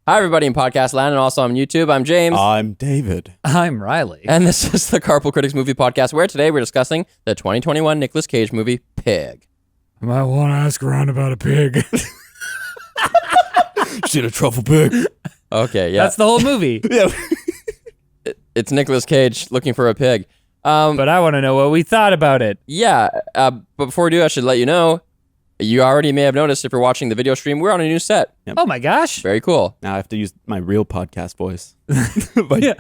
Hi, everybody in podcast land and also on YouTube. I'm James. I'm David. I'm Riley. And this is the Carpool Critics Movie Podcast, where today we're discussing the 2021 Nicolas Cage movie, Pig. I might want to ask around about a pig. Seen a truffle pig. Okay, yeah. That's the whole movie. Yeah. It's Nicolas Cage looking for a pig. But I want to know what we thought about it. Yeah, but before we do, I should let you know, you already may have noticed if you're watching the video stream, we're on a new set. Yep. Oh my gosh. Very cool. Now I have to use my real podcast voice. Yeah.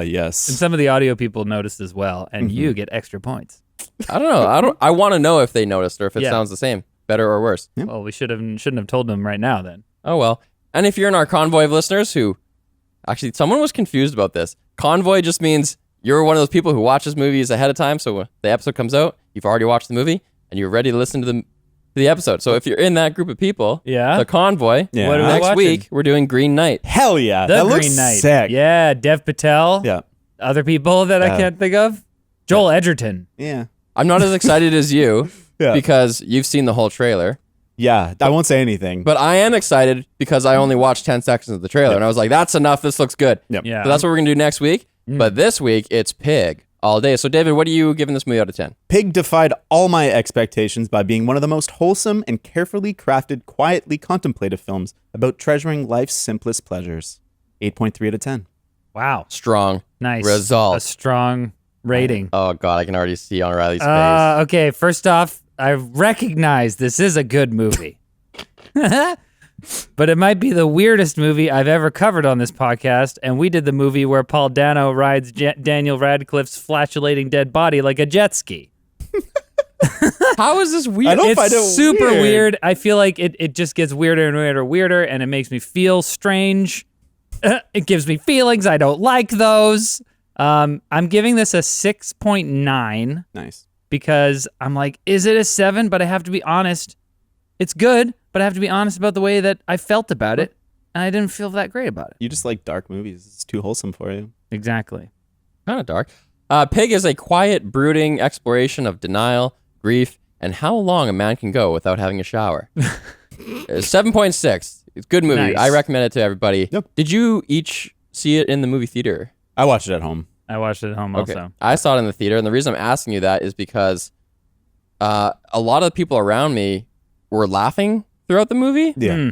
Yes. And some of the audio people noticed as well, and you get extra points. I don't know. I want to know if they noticed or if it sounds the same, better or worse. Yep. Well, we shouldn't have told them right now then. Oh, well. And if you're in our Convoy of listeners who, actually, someone was confused about this. Convoy just means you're one of those people who watches movies ahead of time, so when the episode comes out, you've already watched the movie, and you're ready to listen to the episode. So if you're in that group of people, Yeah. the Convoy, Yeah. What are we next watching? week, we're doing Green Knight. Hell yeah. The that Green looks Knight. sick. Yeah, Dev Patel. Yeah. Other people that I can't think of. Joel Edgerton. Yeah. I'm not as excited as you Yeah. because you've seen the whole trailer, Yeah. I won't say anything. but I am excited because I only watched 10 seconds of the trailer, and I was like, that's enough, this looks good. Yep. Yeah. So that's what we're going to do next week, but this week, it's Pig all day. So David, what are you giving this movie out of 10? Pig defied all my expectations by being one of the most wholesome and carefully crafted, quietly contemplative films about treasuring life's simplest pleasures. 8.3 out of 10. Wow. Strong Nice. result. A strong rating. Oh, God, I can already see on Riley's face. Okay, first off, I recognize this is a good movie. But it might be the weirdest movie I've ever covered on this podcast, and we did the movie where Paul Dano rides Daniel Radcliffe's flatulating dead body like a jet ski. How is this weird? I don't find It's it super weird. weird. I feel like it just gets weirder and weirder, and it makes me feel strange. It gives me feelings. I don't like those. I'm giving this a 6.9 Nice. because I'm like, is it a 7? But I have to be honest. It's good, but I have to be honest about the way that I felt about it, and I didn't feel that great about it. You just like dark movies. It's too wholesome for you. Exactly. Kind of dark. Pig is a quiet, brooding exploration of denial, grief, and how long a man can go without having a shower. 7.6. It's a good movie. Nice. I recommend it to everybody. Yep. Did you each see it in the movie theater? I watched it at home. I watched it at home also. I saw it in the theater, and the reason I'm asking you that is because a lot of the people around me were laughing throughout the movie. Yeah.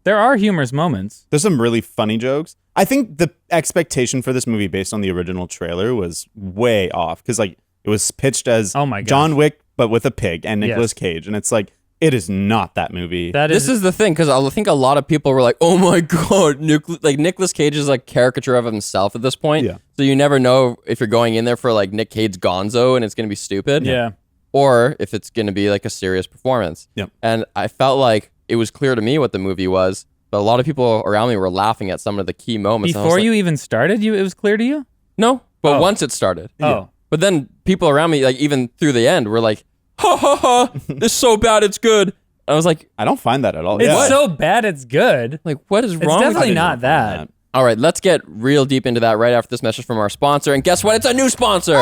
There are humorous moments. There's some really funny jokes. I think the expectation for this movie based on the original trailer was way off because like it was pitched as Oh my gosh. John Wick but with a pig and Nicolas Yes. Cage, and it's like it is not that movie. This is the thing, because I think a lot of people were like, "Oh my god, Nicolas Cage is like caricature of himself at this point." Yeah. So you never know if you're going in there for like Nick Cage Gonzo and it's gonna be stupid, Yeah. or if it's gonna be like a serious performance. Yep. And I felt like it was clear to me what the movie was, but a lot of people around me were laughing at some of the key moments. and I was Before like, you even started, it was clear to you? no, but Oh. once it started. Oh. But then people around me, like even through the end, were like, "Ha ha ha! It's so bad, it's good." I was like, I don't find that at all. It's Yeah. so bad it's good. what is It's wrong with definitely it? not that. All right, let's get real deep into that right after this message from our sponsor. And guess what? It's a new sponsor.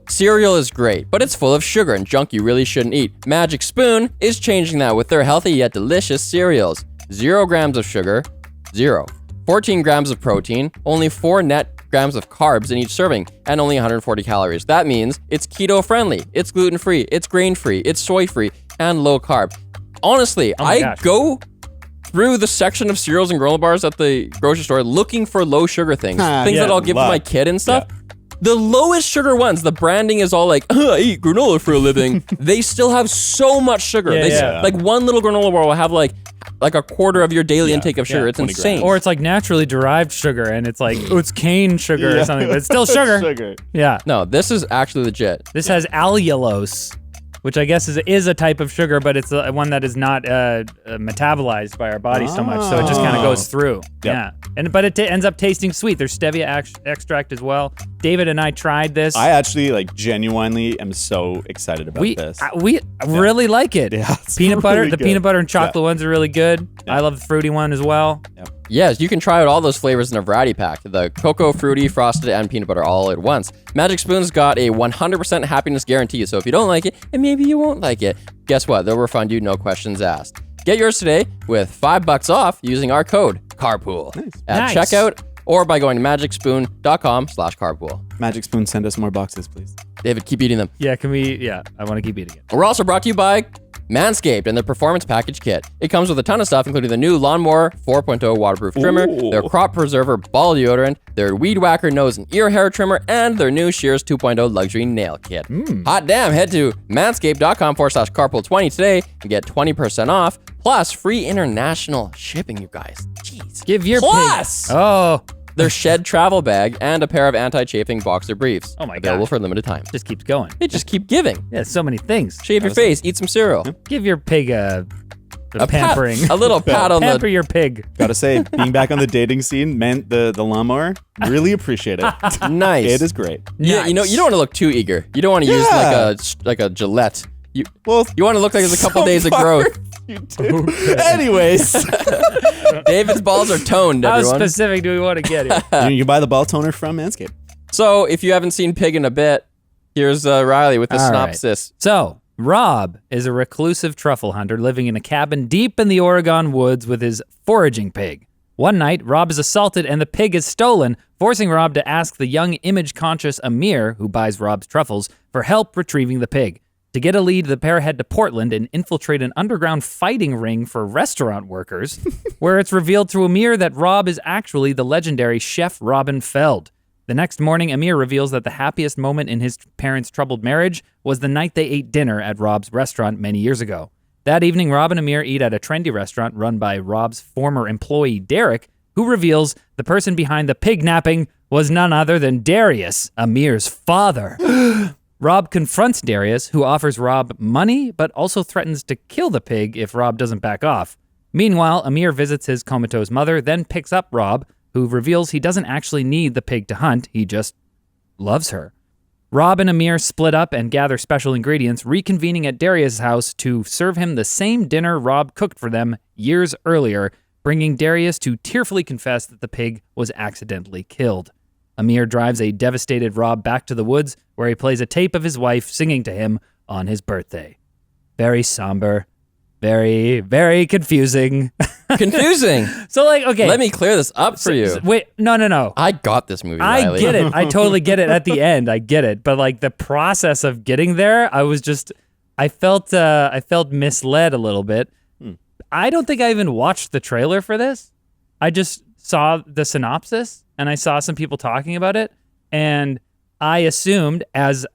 Cereal is great, but it's full of sugar and junk you really shouldn't eat. Magic Spoon is changing that with their healthy yet delicious cereals. 0 grams of sugar, 0. 14 grams of protein, only 4 net grams of carbs in each serving, and only 140 calories. That means it's keto friendly, it's gluten free, it's grain free, it's soy free, and low carb. Honestly, I gosh. go through the section of cereals and granola bars at the grocery store looking for low sugar things Yeah, that I'll give to love. my kid and stuff. The lowest sugar ones, the branding is all like, I eat granola for a living. They still have so much sugar. Yeah, They s- yeah. Like one little granola bar will have like a quarter of your daily intake of sugar. yeah, It's 20 insane. grams. Or it's like naturally derived sugar, and it's like, oh, it's cane sugar Yeah. or something, but it's still sugar. Sugar. Yeah. No, this is actually legit. This has allulose, which I guess is a type of sugar, but it's one that is not metabolized by our body so much, so it just kind of goes through. Yeah, but it ends up tasting sweet. There's stevia extract as well. David and I tried this. I actually like genuinely am so excited about this. We really like it. Yeah, it's peanut butter. really The good. peanut butter and chocolate ones are really good. Yeah. I love the fruity one as well. Yes, you can try out all those flavors in a variety pack. The cocoa, fruity, frosted, and peanut butter all at once. Magic Spoon's got a 100% happiness guarantee, so if you don't like it, and maybe you won't like it, guess what? They'll refund you, no questions asked. Get yours today with $5 off using our code CARPOOL at Nice. checkout or by going to magicspoon.com/carpool. Magic Spoon, send us more boxes, please. David, keep eating them. Yeah, can we? Yeah, I want to keep eating it. We're also brought to you by Manscaped and their Performance Package Kit. It comes with a ton of stuff, including the new Lawnmower 4.0 waterproof trimmer, their Crop Preserver ball deodorant, their Weed Whacker nose and ear hair trimmer, and their new Shears 2.0 luxury nail kit. Hot damn, head to manscaped.com/carpool20 today and get 20% off, plus free international shipping, you guys. Jeez. Give your Plus! pig. Oh, Their Shed travel bag and a pair of anti-chafing boxer briefs. Oh my Available gosh. for a limited time. just keeps going. They just keep giving. Yeah, so many things. Shave your face, eat some cereal. Give your pig a A pat- pampering. a little pat on Pamper the... your pig. Gotta say, being back on the dating scene, man, the lawnmower, really appreciate it. Nice. It is great. Yeah, you know, you don't want to look too eager. You don't want to use Yeah. like a Gillette. You Well, want to look like there's a couple days of so far, growth. you do. Anyways, David's balls are toned, How everyone. specific do we want to get here? you buy the ball toner from Manscaped. So if you haven't seen Pig in a bit, here's Riley with the All right. synopsis. So, Rob is a reclusive truffle hunter living in a cabin deep in the Oregon woods with his foraging pig. One night, Rob is assaulted and the pig is stolen, forcing Rob to ask the young image-conscious Amir, who buys Rob's truffles, for help retrieving the pig. To get a lead, the pair head to Portland and infiltrate an underground fighting ring for restaurant workers, where it's revealed to Amir that Rob is actually the legendary Chef Robin Feld. The next morning, Amir reveals that the happiest moment in his parents' troubled marriage was the night they ate dinner at Rob's restaurant many years ago. That evening, Rob and Amir eat at a trendy restaurant run by Rob's former employee, Derek, who reveals the person behind the pig napping was none other than Darius, Amir's father. Rob confronts Darius, who offers Rob money, but also threatens to kill the pig if Rob doesn't back off. Meanwhile, Amir visits his comatose mother, then picks up Rob, who reveals he doesn't actually need the pig to hunt, he just loves her. Rob and Amir split up and gather special ingredients, reconvening at Darius' house to serve him the same dinner Rob cooked for them years earlier, bringing Darius to tearfully confess that the pig was accidentally killed. Amir drives a devastated Rob back to the woods, where he plays a tape of his wife singing to him on his birthday. Very somber, very, very confusing. Confusing. So, like, okay. Let me clear this up for you. Wait, no. I got this movie, I Riley. get it. I totally get it at the end. I get it. But like the process of getting there, I felt misled a little bit. I don't think I even watched the trailer for this. I just saw the synopsis and I saw some people talking about it, and I assumed, as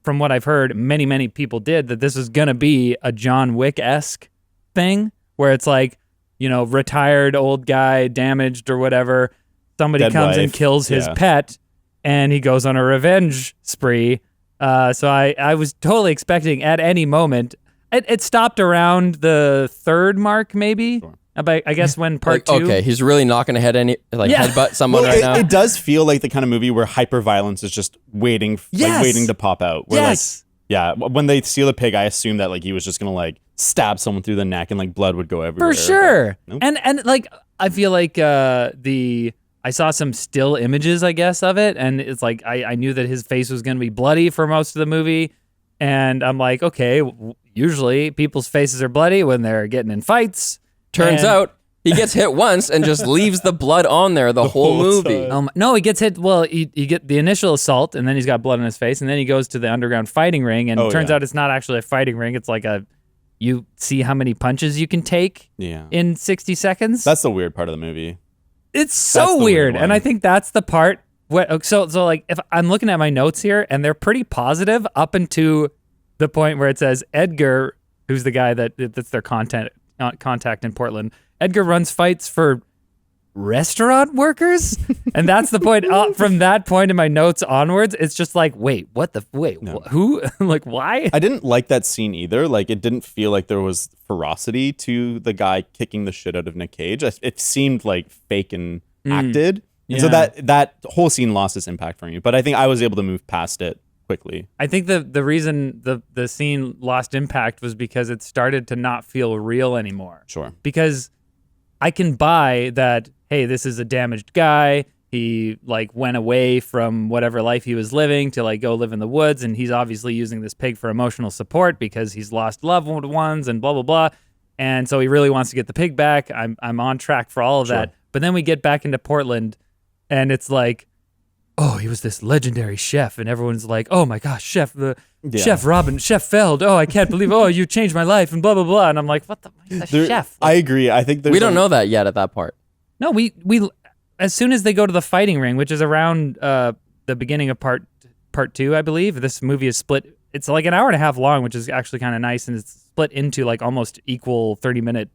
from what I've heard, many people did, that this was gonna be a John Wick-esque thing where it's like, you know, retired old guy, damaged or whatever. Somebody Dead comes and wife. kills his Yeah. pet, and he goes on a revenge spree. So I was totally expecting at any moment. It stopped around the third mark, maybe. Sure. I guess when part Like, two. okay, he's really not going to Yeah. headbutt someone Well, right now. it does feel like the kind of movie where hyper-violence is just waiting to pop out. Where, Yes. Like, yeah, when they steal the pig, I assume that like he was just gonna like stab someone through the neck and like blood would go everywhere. For sure. Nope. And like I feel like I saw some still images, I guess, of it, and it's like I knew that his face was gonna be bloody for most of the movie, and I'm like, okay, usually people's faces are bloody when they're getting in fights. Turns And- out he gets hit once and just leaves the blood on there the whole whole movie. time. No, he gets hit. Well, he get the initial assault, and then he's got blood on his face, and then he goes to the underground fighting ring, and Oh, it turns yeah. out it's not actually a fighting ring. It's like you see how many punches you can take Yeah, in 60 seconds. that's the weird part of the movie. It's That's so the weird, weird and one. I think that's the part. So like, if I'm looking at my notes here, and they're pretty positive up until the point where it says Edgar, who's the guy that's their contact in Portland. Edgar runs fights for restaurant workers, and that's the point. From that point in my notes onwards, it's just like, wait, who? Like, why? I didn't like that scene either. Like, it didn't feel like there was ferocity to the guy kicking the shit out of Nick Cage. It seemed like fake and acted. And so Yeah. that whole scene lost its impact for me. But I think I was able to move past it quickly. I think the reason the scene lost impact was because it started to not feel real anymore. Sure. Because I can buy that, hey, this is a damaged guy. He like went away from whatever life he was living to like go live in the woods, and he's obviously using this pig for emotional support because he's lost loved ones and blah blah blah. And so he really wants to get the pig back. I'm on track for all of that. But then we get back into Portland, and it's like, oh, he was this legendary chef, and everyone's like, oh my gosh, Chef Robin, Chef Feld. Oh, I can't believe. Oh, you changed my life, and blah blah blah. And I'm like, what the chef? I agree. I think we don't know that yet at that part. No, we as soon as they go to the fighting ring, which is around the beginning of part 2, I believe. This movie is split. It's like an hour and a half long, which is actually kind of nice, and it's split into like almost equal 30-minute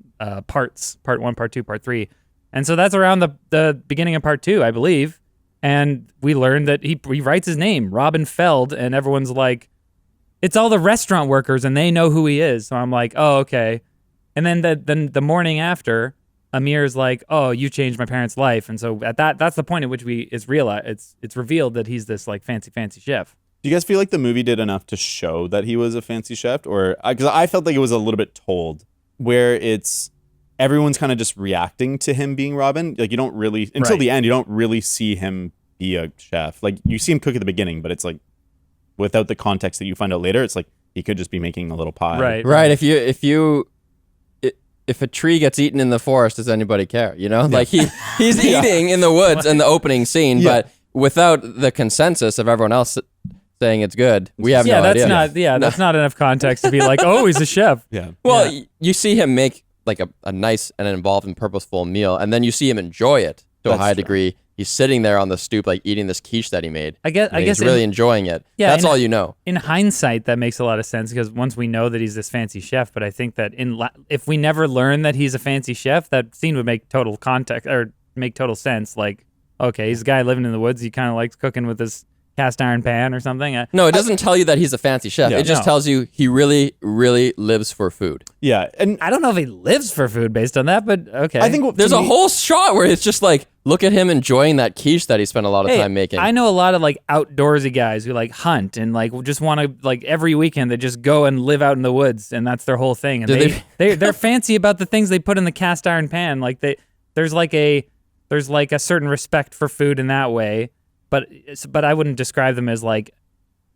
parts. Part 1, part 2, part 3, and so that's around the beginning of part 2, I believe. And we learned that he writes his name, Robin Feld, and everyone's like, it's all the restaurant workers, and they know who he is. So I'm like, oh, okay. And then the morning after, Amir's like, oh, you changed my parents' life. And so at that's the point at which it's revealed that he's this like fancy chef. Do you guys feel like the movie did enough to show that he was a fancy chef? Or because I felt like it was a little bit told, where it's everyone's kind of just reacting to him being Robin. Like you don't really, until the end, you don't really see him be a chef. Like you see him cook at the beginning, but it's like without the context that you find out later, it's like he could just be making a little pie. Right. If a tree gets eaten in the forest, does anybody care? You know, like he's eating in the woods in the opening scene, but without the consensus of everyone else saying it's good, we have no idea. That's not enough context to be like, oh, he's a chef. Well, you see him make like a nice and involved and purposeful meal, and then you see him enjoy it to a high degree. He's sitting there on the stoop, like eating this quiche that he made. I guess he's really enjoying it. Yeah, that's all you know. In hindsight, that makes a lot of sense because once we know that he's this fancy chef, but I think that if we never learn that he's a fancy chef, that scene would make total context or make total sense. Like, okay, he's a guy living in the woods. He kind of likes cooking with his cast iron pan or something. No, it doesn't tell you that he's a fancy chef. It just tells you he really, really lives for food. Yeah, and I don't know if he lives for food based on that, but okay. I think there's a whole shot where it's just like, look at him enjoying that quiche that he spent a lot of time making. I know a lot of like outdoorsy guys who like hunt and like just want to like every weekend they just go and live out in the woods and that's their whole thing. And they're fancy about the things they put in the cast iron pan. Like there's like a certain respect for food in that way. But I wouldn't describe them as like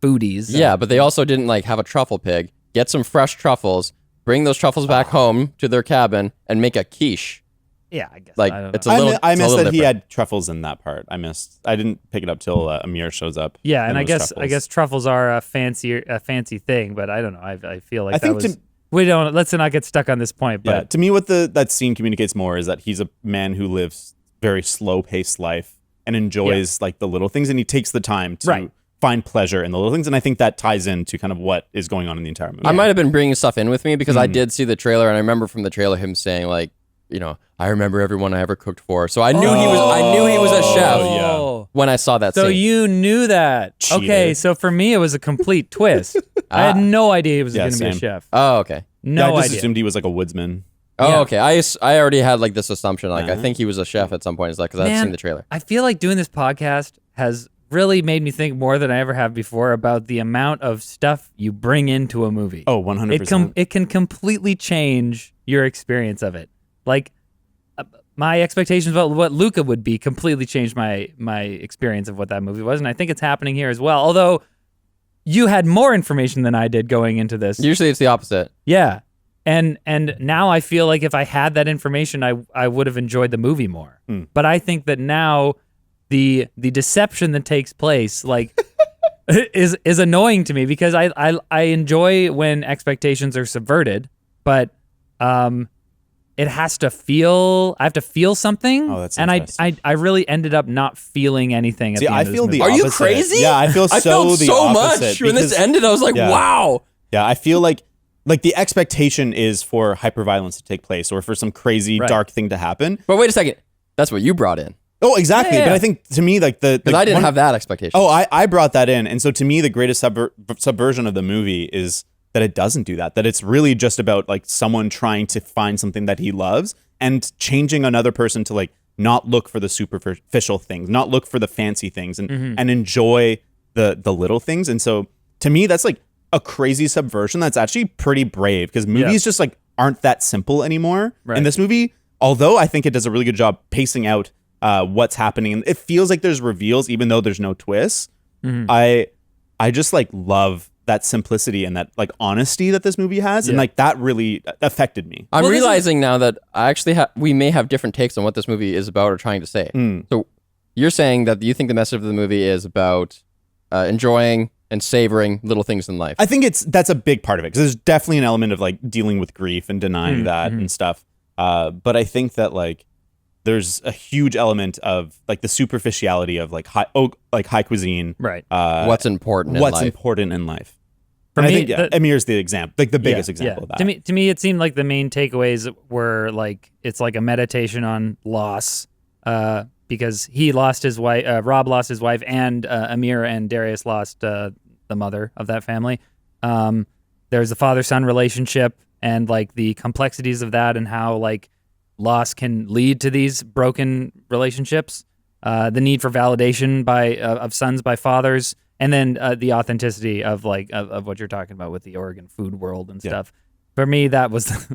foodies. Yeah, but they also didn't like have a truffle pig, get some fresh truffles, bring those truffles back home to their cabin, and make a quiche. Yeah, I guess. Like it's a little. I missed that different. he had truffles in that part. I didn't pick it up till Amir shows up. Yeah, and I guess truffles are a fancy thing, but I don't know. I feel like let's not get stuck on this point. But yeah, to me, what that scene communicates more is that he's a man who lives very slow-paced life. And enjoys like the little things, and he takes the time to find pleasure in the little things, and I think that ties into kind of what is going on in the entire movie. I might have been bringing stuff in with me because I did see the trailer, and I remember from the trailer him saying like, you know, I remember everyone I ever cooked for, so I knew he was a chef when I saw that. So scene. You knew that? Cheater. Okay, so for me it was a complete twist. I had no idea he was going to be a chef. Oh, okay. No I just idea. assumed he was like a woodsman. Oh, okay. I already had like this assumption. Like I think he was a chef at some point. It's like because I've seen the trailer. I feel like doing this podcast has really made me think more than I ever have before about the amount of stuff you bring into a movie. Oh, 100%. It can completely change your experience of it. Like my expectations about what Luca would be completely changed my experience of what that movie was, and I think it's happening here as well. Although you had more information than I did going into this. Usually it's the opposite. Yeah. And now I feel like if I had that information, I would have enjoyed the movie more. But I think that now the deception that takes place like is annoying to me because I enjoy when expectations are subverted, but it has to feel. I have to feel something. Oh, that's and I really ended up not feeling anything. At See, the end I of feel this the movie. Are you opposite. crazy? Yeah, I feel I felt the so opposite much when this because- ended. I was like, wow. Yeah, I feel like the expectation is for hyperviolence to take place or for some crazy dark thing to happen. But wait a second. That's what you brought in. Oh, exactly. Yeah. But I think to me, like Because I didn't have that expectation. Oh, I brought that in. And so to me, the greatest subversion of the movie is that it doesn't do that. That it's really just about like someone trying to find something that he loves and changing another person to like not look for the superficial things, not look for the fancy things and enjoy the little things. And so to me, that's like a crazy subversion that's actually pretty brave because movies just like aren't that simple anymore. In this movie, although I think it does a really good job pacing out what's happening, and it feels like there's reveals even though there's no twists. I just like love that simplicity and that like honesty that this movie has, and like that really affected me. I'm realizing now that I actually we may have different takes on what this movie is about or trying to say. So you're saying that you think the message of the movie is about enjoying and savoring little things in life. I think that's a big part of it, because there's definitely an element of like dealing with grief and denying that and stuff. But I think that like there's a huge element of like the superficiality of like high cuisine, right? What's important in life. For me, I think Amir's the example, like the biggest example of that. To me, it seemed like the main takeaways were like it's like a meditation on loss, because he lost his wife, Rob lost his wife, and Amir and Darius lost the mother of that family. There's a father-son relationship and like the complexities of that and how like loss can lead to these broken relationships, the need for validation of sons by fathers, and then the authenticity of like of what you're talking about with the Oregon food world and stuff. For me, that was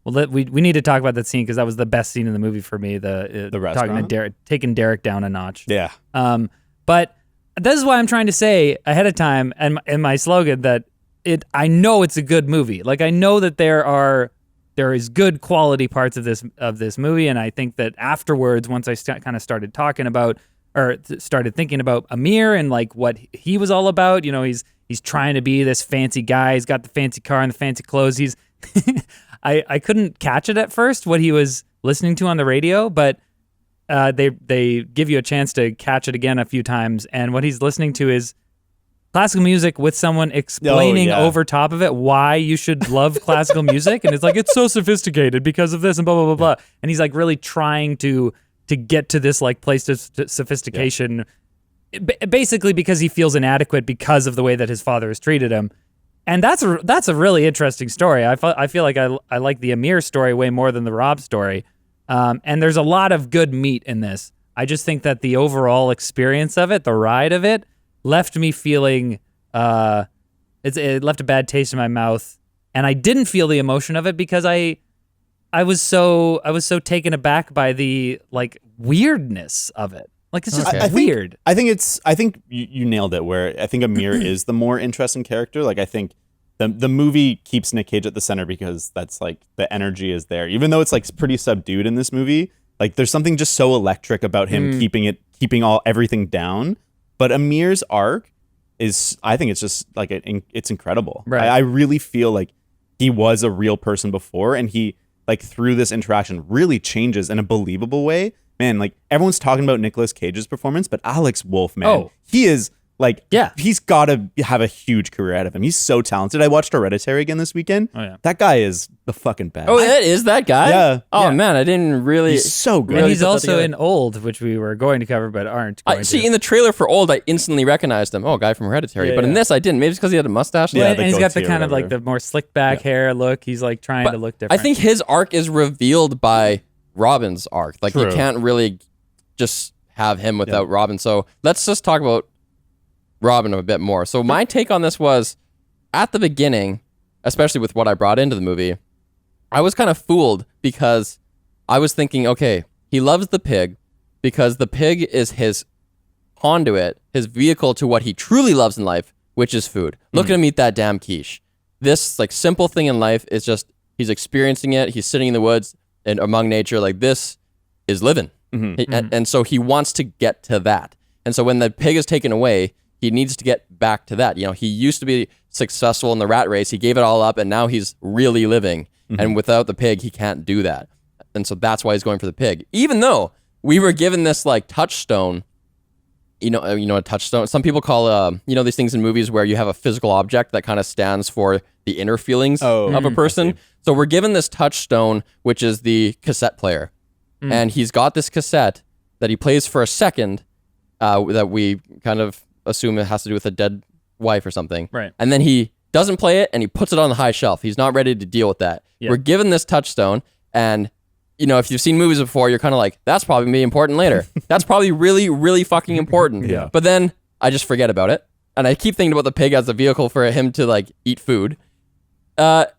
well. We need to talk about that scene because that was the best scene in the movie for me. The restaurant, talking to Derek, taking Derek down a notch. Yeah. But this is why I'm trying to say ahead of time and my slogan that I know it's a good movie. Like I know that there is good quality parts of this movie, and I think that afterwards, once I kind of started talking about or started thinking about Amir and like what he was all about, you know, he's trying to be this fancy guy. He's got the fancy car and the fancy clothes. He's I couldn't catch it at first what he was listening to on the radio, but they give you a chance to catch it again a few times, and what he's listening to is classical music with someone explaining over top of it why you should love classical music, and it's like it's so sophisticated because of this and blah blah blah blah, and he's like really trying to get to this like place of sophistication, basically because he feels inadequate because of the way that his father has treated him, and that's a really interesting story. I feel like I like the Amir story way more than the Rob story, and there's a lot of good meat in this. I just think that the overall experience of it, the ride of it, left me feeling it left a bad taste in my mouth, and I didn't feel the emotion of it because I was so taken aback by the like weirdness of it. Like it's just weird. I think you nailed it. Where I think Amir is the more interesting character. Like I think the movie keeps Nick Cage at the center because that's like the energy is there, even though it's like pretty subdued in this movie. Like there's something just so electric about him keeping everything down. But Amir's arc is, I think it's just like it's incredible. Right. I really feel like he was a real person before, and he like through this interaction really changes in a believable way. Man, like everyone's talking about Nicolas Cage's performance, but Alex Wolff, man, he is like, he's got to have a huge career out of him. He's so talented. I watched Hereditary again this weekend. Oh yeah, that guy is the fucking best. Oh, that is that guy? Yeah. Oh man, I didn't really. He's so good. And he's also in Old, which we were going to cover but aren't going to. See, in the trailer for Old, I instantly recognized him. Oh, guy from Hereditary. But in this, I didn't. Maybe it's because he had a mustache. Yeah, and he's got the kind of like the more slick back hair look. He's like trying to look different. I think his arc is revealed by Robin's arc. Like you can't really just have him without Robin. So let's just talk about Robin a bit more. So my take on this was, at the beginning, especially with what I brought into the movie, I was kind of fooled because I was thinking, okay, he loves the pig because the pig is his conduit, his vehicle to what he truly loves in life, which is food. Look at him eat that damn quiche. This like simple thing in life is just, he's experiencing it. He's sitting in the woods and among nature. Like this is living. And so he wants to get to that. And so when the pig is taken away, he needs to get back to that. You know, he used to be successful in the rat race. He gave it all up and now he's really living. And without the pig, he can't do that. And so that's why he's going for the pig. Even though we were given this like touchstone, you know, a touchstone. Some people call, these things in movies where you have a physical object that kind of stands for the inner feelings of a person. So we're given this touchstone, which is the cassette player. And he's got this cassette that he plays for a second that we kind of assume it has to do with a dead wife or something. Right. And then he doesn't play it and he puts it on the high shelf. He's not ready to deal with that. Yeah. We're given this touchstone, and you know, if you've seen movies before, you're kind of like, that's probably going to be important later. That's probably really, really fucking important. Yeah. But then I just forget about it. And I keep thinking about the pig as a vehicle for him to like eat food. Then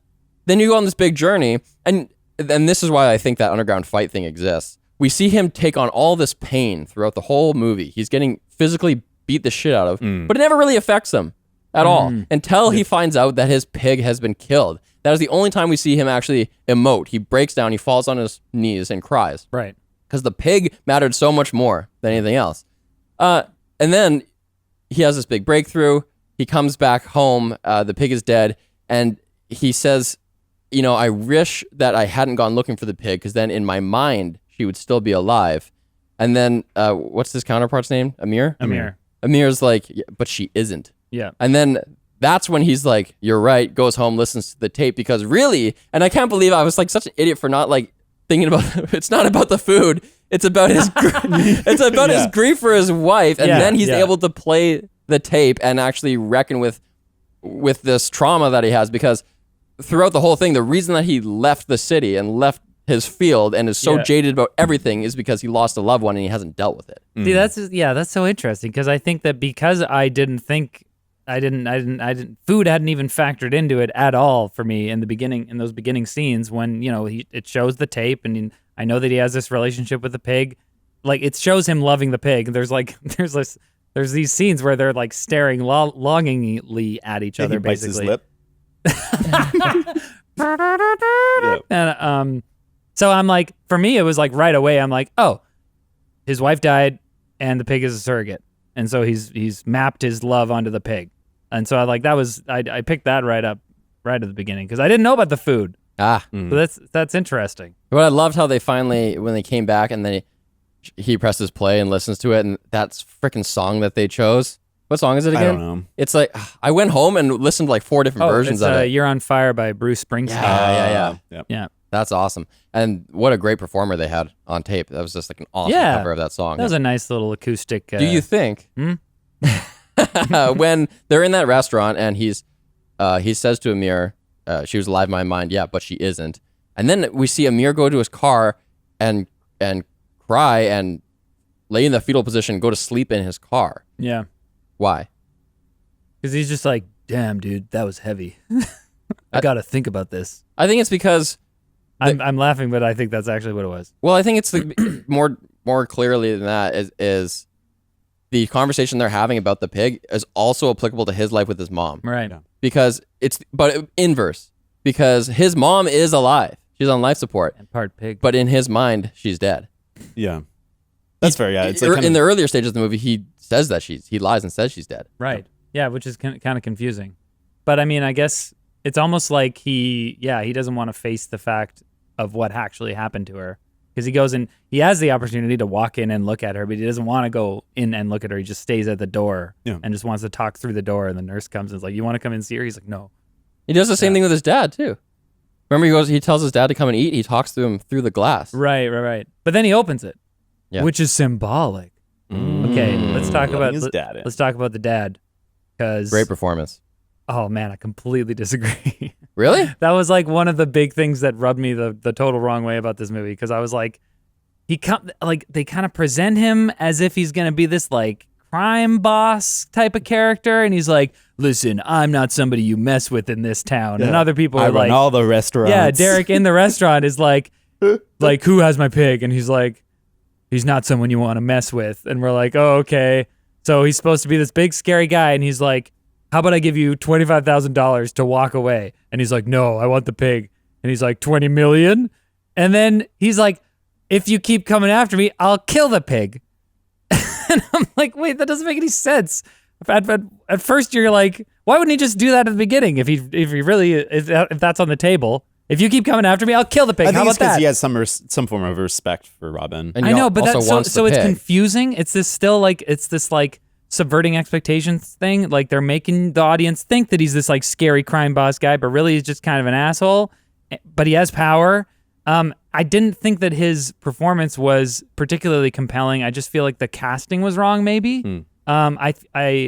you go on this big journey, and this is why I think that underground fight thing exists. We see him take on all this pain throughout the whole movie. He's getting physically beat the shit out of, but it never really affects him. at all until he finds out that his pig has been killed. That is the only time we see him actually emote. He breaks down, he falls on his knees and cries. Right. Because the pig mattered so much more than anything else. And then he has this big breakthrough. He comes back home. The pig is dead. And he says, I wish that I hadn't gone looking for the pig because then in my mind, she would still be alive. And then, what's his counterpart's name? Amir? Amir's like, yeah, but she isn't. Yeah. And then that's when he's like, you're right, goes home, listens to the tape because really, and I can't believe I was like such an idiot for not like thinking about, it's not about the food. It's about his, his grief for his wife. And then he's able to play the tape and actually reckon with this trauma that he has because throughout the whole thing, the reason that he left the city and left his field and is so jaded about everything is because he lost a loved one and he hasn't dealt with it. See, that's so interesting because I think that because I didn't food hadn't even factored into it at all for me in the beginning, in those beginning scenes when, it shows the tape and I know that he has this relationship with the pig. Like it shows him loving the pig. There's these scenes where they're like staring longingly at each other, basically. Bites his lip. And so I'm like, for me, it was like right away. I'm like, oh, his wife died, and the pig is a surrogate, and so he's mapped his love onto the pig, and so I picked that right at the beginning because I didn't know about the food. So that's interesting. But I loved how they finally, when they came back and he presses play and listens to it, and that's freaking song that they chose. What song is it again? I don't know. It's like, I went home and listened to like 4 different versions of it. You're on Fire by Bruce Springsteen. Yeah. That's awesome. And what a great performer they had on tape. That was just like an awesome cover of that song. That was a nice little acoustic. Do you think when they're in that restaurant and he says to Amir, she was alive in my mind, yeah, but she isn't. And then we see Amir go to his car and cry and lay in the fetal position, go to sleep in his car. Yeah. Why? Because he's just like, damn, dude, that was heavy. I got to think about this. I think it's because... I'm laughing, but I think that's actually what it was. Well, I think it's more clearly than that is the conversation they're having about the pig is also applicable to his life with his mom. Right. Because but inverse. Because his mom is alive. She's on life support. And part pig. But in his mind, she's dead. Yeah. That's fair, yeah. It's like in the earlier stages of the movie, he says that he lies and says she's dead. Right. Yeah, which is kind of confusing. But I mean, I guess it's almost like he doesn't want to face the fact of what actually happened to her. Because he goes and he has the opportunity to walk in and look at her, but he doesn't want to go in and look at her. He just stays at the door and just wants to talk through the door. And the nurse comes and is like, you want to come and see her? He's like, no. He does the same thing with his dad, too. Remember, he tells his dad to come and eat. He talks to him through the glass. Right. But then he opens it, which is symbolic. Okay, let's talk about the dad. Great performance. Oh man, I completely disagree. Really? That was like one of the big things that rubbed me the total wrong way about this movie because I was like, they kind of present him as if he's gonna be this like crime boss type of character, and he's like, listen, I'm not somebody you mess with in this town, and other people are like, run all the restaurants. Yeah, Derek in the restaurant is like who has my pig, and he's like, he's not someone you want to mess with, and we're like, oh okay, so he's supposed to be this big scary guy, and he's like, how about I give you $25,000 to walk away? And he's like, no, I want the pig. And he's like, 20 million? And then he's like, if you keep coming after me, I'll kill the pig. And I'm like, wait, that doesn't make any sense. At first you're like, why wouldn't he just do that at the beginning if that's on the table? If you keep coming after me, I'll kill the pig. How about that? He has some form of respect for Robin. And I know, but that's so it's confusing. It's this subverting expectations thing. Like they're making the audience think that he's this like scary crime boss guy, but really he's just kind of an asshole. But he has power. I didn't think that his performance was particularly compelling. I just feel like the casting was wrong. Maybe. I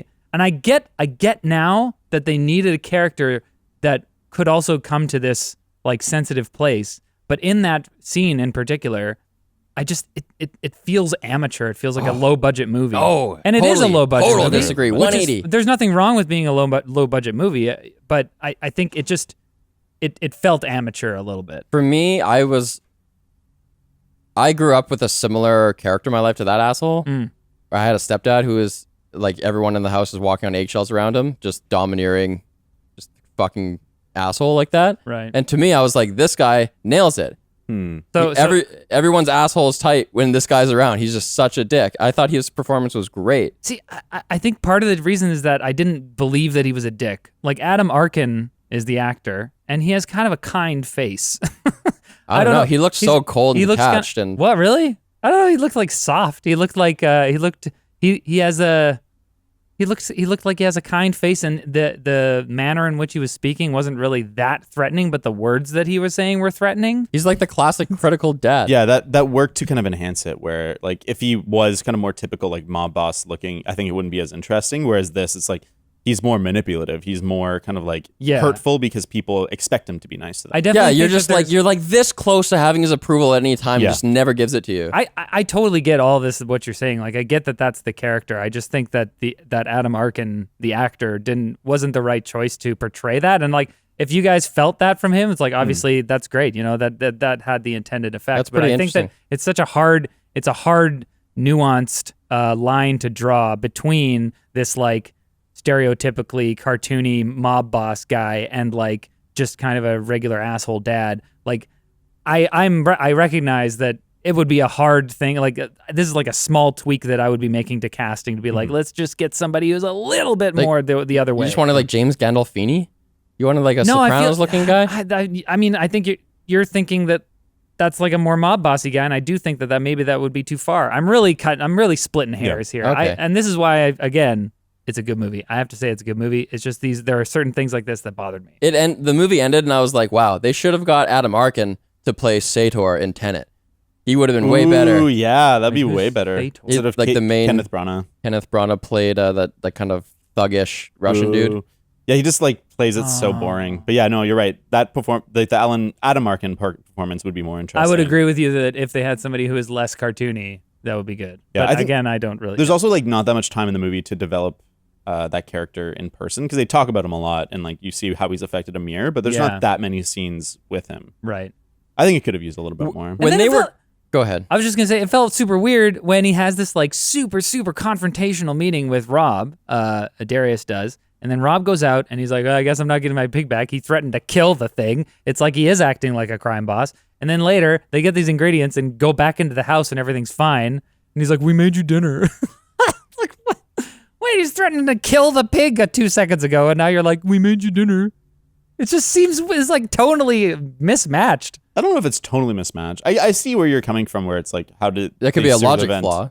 get now that they needed a character that could also come to this like sensitive place. But in that scene in particular, it feels amateur. It feels like a low budget movie. Oh, and it is a low budget movie. Totally disagree. 180. There's nothing wrong with being a low budget movie, but I think it felt amateur a little bit. For me, I grew up with a similar character in my life to that asshole. I had a stepdad who was like everyone in the house is walking on eggshells around him, just domineering, just fucking asshole like that. Right. And to me, I was like, this guy nails it. So Everyone's asshole is tight when this guy's around. He's just such a dick. I thought his performance was great. see, I think part of the reason is that I didn't believe that he was a dick. Like Adam Arkin is the actor, and he has kind of a kind face. I don't know. He looked so cold and detached. And what, really? I don't know. He looked like soft. He looked like he looked like he has a kind face, and the manner in which he was speaking wasn't really that threatening, but the words that he was saying were threatening. He's like the classic critical dad. Yeah, that worked to kind of enhance it, where like if he was kind of more typical like mob boss looking, I think it wouldn't be as interesting. Whereas this, it's like he's more manipulative. He's more kind of like hurtful because people expect him to be nice to them. I definitely you're just like you're like this close to having his approval at any time. He just never gives it to you. I totally get all this what you're saying. Like I get that that's the character. I just think that that Adam Arkin, the actor, wasn't the right choice to portray that. And like if you guys felt that from him, it's like obviously that's great. You know that had the intended effect. That's but pretty I think that interesting. it's such a hard, nuanced line to draw between this like stereotypically cartoony mob boss guy and like just kind of a regular asshole dad. Like I recognize that it would be a hard thing. Like this is like a small tweak that I would be making to casting to be like, let's just get somebody who's a little bit more the other way. You just wanted like James Gandolfini? You wanted like a Sopranos looking guy? I mean, I think you're thinking that that's like a more mob bossy guy, and I do think that maybe that would be too far. I'm really splitting hairs here. Okay. And this is why again, it's a good movie. I have to say it's a good movie. It's just there are certain things like this that bothered me. The movie ended and I was like, wow, they should have got Adam Arkin to play Sator in Tenet. He would have been way better. Ooh, yeah, that'd be way better. Sator. Instead of like the main Kenneth Branagh. Kenneth Branagh played that kind of thuggish Russian dude. Yeah, he just like plays it so boring. But yeah, no, you're right. That the Adam Arkin performance would be more interesting. I would agree with you that if they had somebody who is less cartoony, that would be good. Yeah, but again, I don't really. There's also like not that much time in the movie to develop that character in person because they talk about him a lot and like you see how he's affected Amir, but there's not that many scenes with him. Right. I think it could have used a little bit more. When they were Go ahead. I was just gonna say it felt super weird when he has this like super confrontational meeting with Rob. Darius does, and then Rob goes out and he's like, I guess I'm not getting my pig back. He threatened to kill the thing. It's like he is acting like a crime boss. And then later they get these ingredients and go back into the house and everything's fine. And he's like, we made you dinner. Like what? Wait, he's threatening to kill the pig 2 seconds ago, and now you're like, we made you dinner. It just seems it's like tonally mismatched. I don't know if it's totally mismatched. I see where you're coming from, where it's like, how did that could be a logic flaw?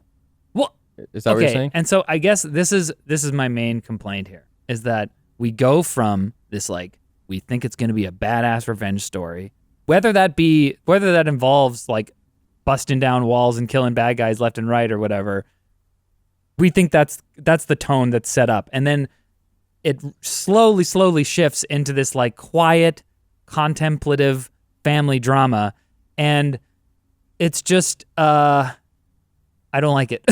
Well, is that what you're saying? And so I guess this is my main complaint here is that we go from this like we think it's going to be a badass revenge story, whether that involves like busting down walls and killing bad guys left and right or whatever. We think that's the tone that's set up, and then it slowly shifts into this like quiet, contemplative family drama, and it's just I don't like it.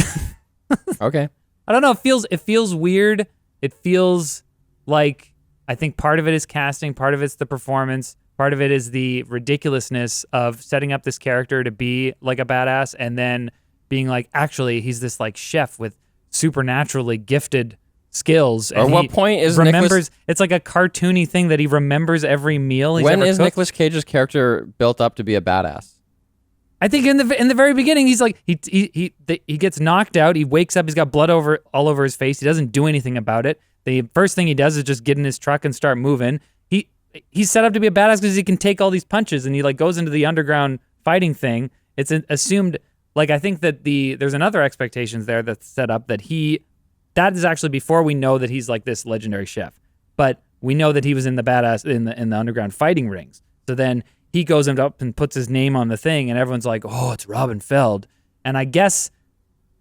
Okay. I don't know. It feels weird. It feels like I think part of it is casting, part of it's the performance, part of it is the ridiculousness of setting up this character to be like a badass, and then being like, actually, he's this like chef with supernaturally gifted skills. Or what point is remembers? It's like a cartoony thing that he remembers every meal he's ever cooked. Nicolas Cage's character built up to be a badass? I think in the very beginning, he's like he gets knocked out. He wakes up. He's got blood all over his face. He doesn't do anything about it. The first thing he does is just get in his truck and start moving. He's set up to be a badass because he can take all these punches, and he like goes into the underground fighting thing. It's assumed. Like I think that there's another expectations there that's set up that is actually before we know that he's like this legendary chef, but we know that he was in the badass in the underground fighting rings. So then he goes up and puts his name on the thing, and everyone's like, oh, it's Robin Feld. And I guess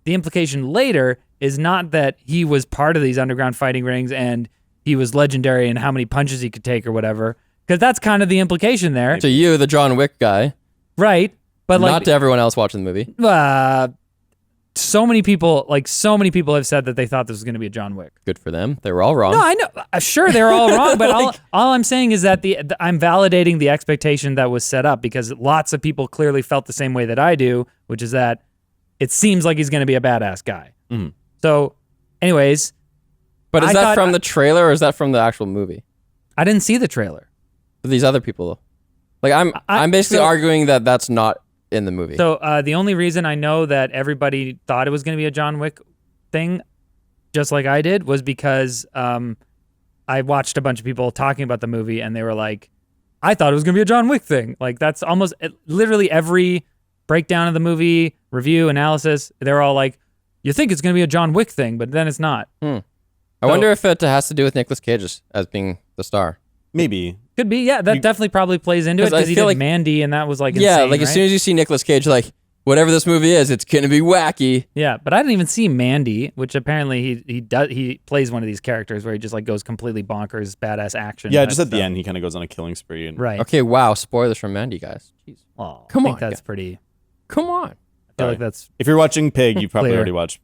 the implication later is not that he was part of these underground fighting rings and he was legendary and how many punches he could take or whatever, because that's kind of the implication there. To you, the John Wick guy, right? But like, not to everyone else watching the movie. So many people have said that they thought this was going to be a John Wick. Good for them. They were all wrong. No, I know. Sure, they were all wrong, but all I'm saying is that I'm validating the expectation that was set up because lots of people clearly felt the same way that I do, which is that it seems like he's going to be a badass guy. Mm-hmm. So, Anyways, But is I that thought- from the trailer or is that from the actual movie? I didn't see the trailer. For these other people, like I'm basically arguing that that's not in the movie. So the only reason I know that everybody thought it was going to be a John Wick thing, just like I did, was because I watched a bunch of people talking about the movie and they were like, I thought it was going to be a John Wick thing. Like that's almost literally every breakdown of the movie, review, analysis, they're all like, you think it's going to be a John Wick thing, but then it's not. I wonder if it has to do with Nicolas Cage as being the star. Maybe. Could be, yeah. That definitely probably plays into it 'Cause I because he feel did like- Mandy, and that was like Yeah, insane, like as right? soon as you see Nicolas Cage, like whatever this movie is, it's gonna be wacky. Yeah, but I didn't even see Mandy, which apparently he plays one of these characters where he just like goes completely bonkers, badass action. Yeah, type just at the stuff. end, he kind of goes on a killing spree. And Right. Okay, wow, spoilers from Mandy, guys. Jeez. Oh, Come I think on, that's pretty. Come on. I feel Sorry. like that's. If you're watching Pig, you probably Clear. already watched.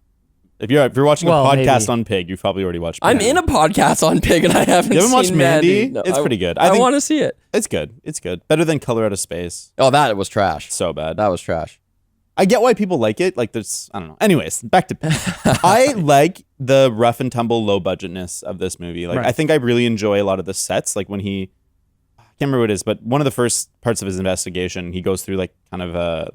If you're watching Well, a podcast maybe. on Pig, you've probably already watched. I'm Mandy. in a podcast on Pig and I haven't You haven't seen watched Mandy? No, It's pretty good. I think want to see it. It's good. It's good. Better than Color Out of Space. Oh, that was trash. So bad. That was trash. I get why people like it. Like there's, I don't know. Anyways, back to Pig. I like the rough and tumble, low budgetness of this movie. Like Right. I think I really enjoy a lot of the sets. Like when I can't remember what it is, but one of the first parts of his investigation, he goes through like kind of a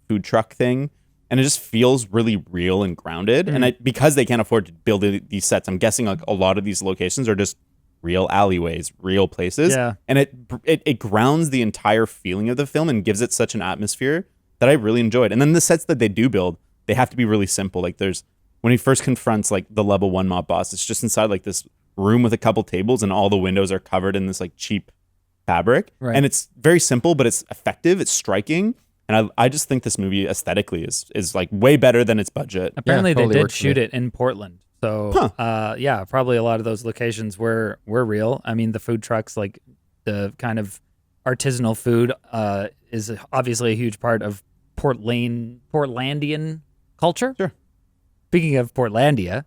food truck thing. And it just feels really real and grounded. And because they can't afford to build these sets, I'm guessing like a lot of these locations are just real alleyways, real places. Yeah. And it grounds the entire feeling of the film and gives it such an atmosphere that I really enjoyed. And then the sets that they do build, they have to be really simple. Like when he first confronts like the level 1 mob boss, it's just inside like this room with a couple tables and all the windows are covered in this like cheap fabric. Right. And it's very simple, but it's effective. It's striking. And I just think this movie aesthetically is like way better than its budget. Apparently, totally they did works for shoot me. it in Portland. So, yeah, probably a lot of those locations were real. I mean, the food trucks, like the kind of artisanal food, is obviously a huge part of Portlandian culture. Sure. Speaking of Portlandia,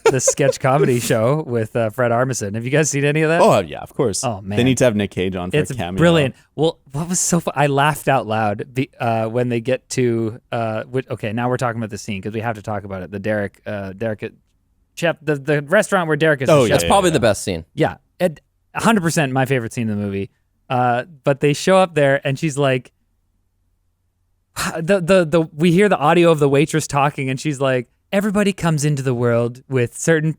the sketch comedy show with Fred Armisen. Have you guys seen any of that? Oh yeah, of course. Oh, man. They need to have Nick Cage on for It's a cameo. brilliant. Well, what was so fun? I laughed out loud when they get to. Okay, now we're talking about the scene because we have to talk about it. The Derek chef, the restaurant where Derek is. Oh, the yeah, chef. That's probably the best scene. Yeah, 100% my favorite scene in the movie. But they show up there and she's like, we hear the audio of the waitress talking and she's like, everybody comes into the world with certain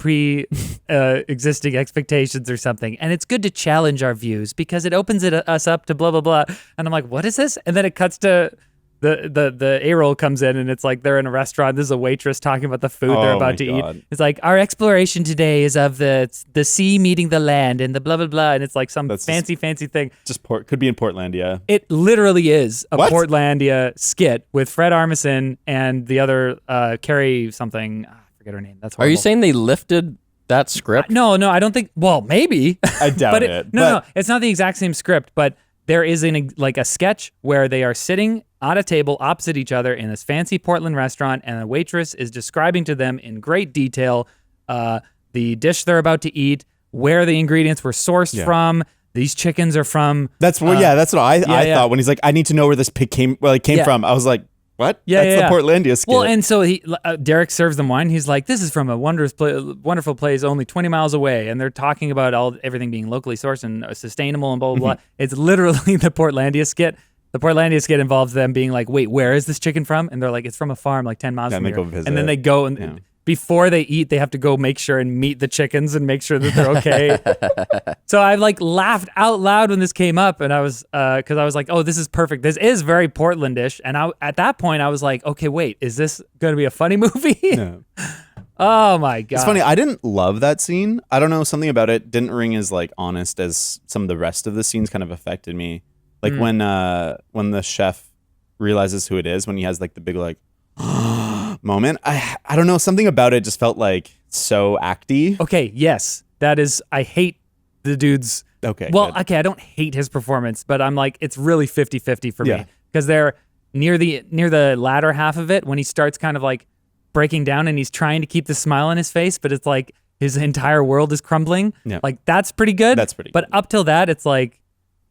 existing expectations or something, and it's good to challenge our views because it opens us up to blah blah blah. And I'm like, what is this? And then it cuts to the A-roll comes in and it's like they're in a restaurant. This is a waitress talking about the food they're Oh, about my to God. eat. It's like, our exploration today is of the sea meeting the land and the blah blah blah, and it's like some That's fancy thing. Just could be in Portlandia. It literally is a What? Portlandia skit with Fred Armisen and the other Carrie something. I forget her name. That's Are you horrible. saying they lifted that script? No, I don't think. Well, maybe. I doubt but it. No, it's not the exact same script, but there is like a sketch where they are sitting at a table opposite each other in this fancy Portland restaurant, and a waitress is describing to them in great detail the dish they're about to eat, where the ingredients were sourced from. These chickens are from. That's what. That's what I yeah. thought when he's like, I need to know where this pig came Yeah. from. I was like, what? Yeah, That's yeah. the Portlandia skit. Well, and so Derek serves them wine. He's like, "This is from a wonderful place, only 20 miles away," and they're talking about everything being locally sourced and sustainable and blah blah blah. It's literally the Portlandia skit. The Portlandia skit involves them being like, "Wait, where is this chicken from?" And they're like, "It's from a farm like 10 miles Yeah, from and they here." go visit. And then they go and before they eat, they have to go make sure and meet the chickens and make sure that they're okay. So I like laughed out loud when this came up, and I was because I was like, "Oh, this is perfect. This is very Portlandish." And at that point, I was like, "Okay, wait, is this going to be a funny movie?" Yeah. Oh my god! It's funny. I didn't love that scene. I don't know. Something about it didn't ring as like honest as some of the rest of the scenes kind of affected me. Like when the chef realizes who it is, when he has like the big like moment. I don't know. Something about it just felt like so acty. Okay, yes, that is. I hate the dude's. Okay. Well, good. okay, I don't hate his performance, but I'm like, it's really 50-50 for Yeah. me because they're near the latter half of it when he starts kind of like breaking down and he's trying to keep the smile on his face, but it's like his entire world is crumbling. Yeah. Like that's pretty good. That's pretty But good. up till that, it's like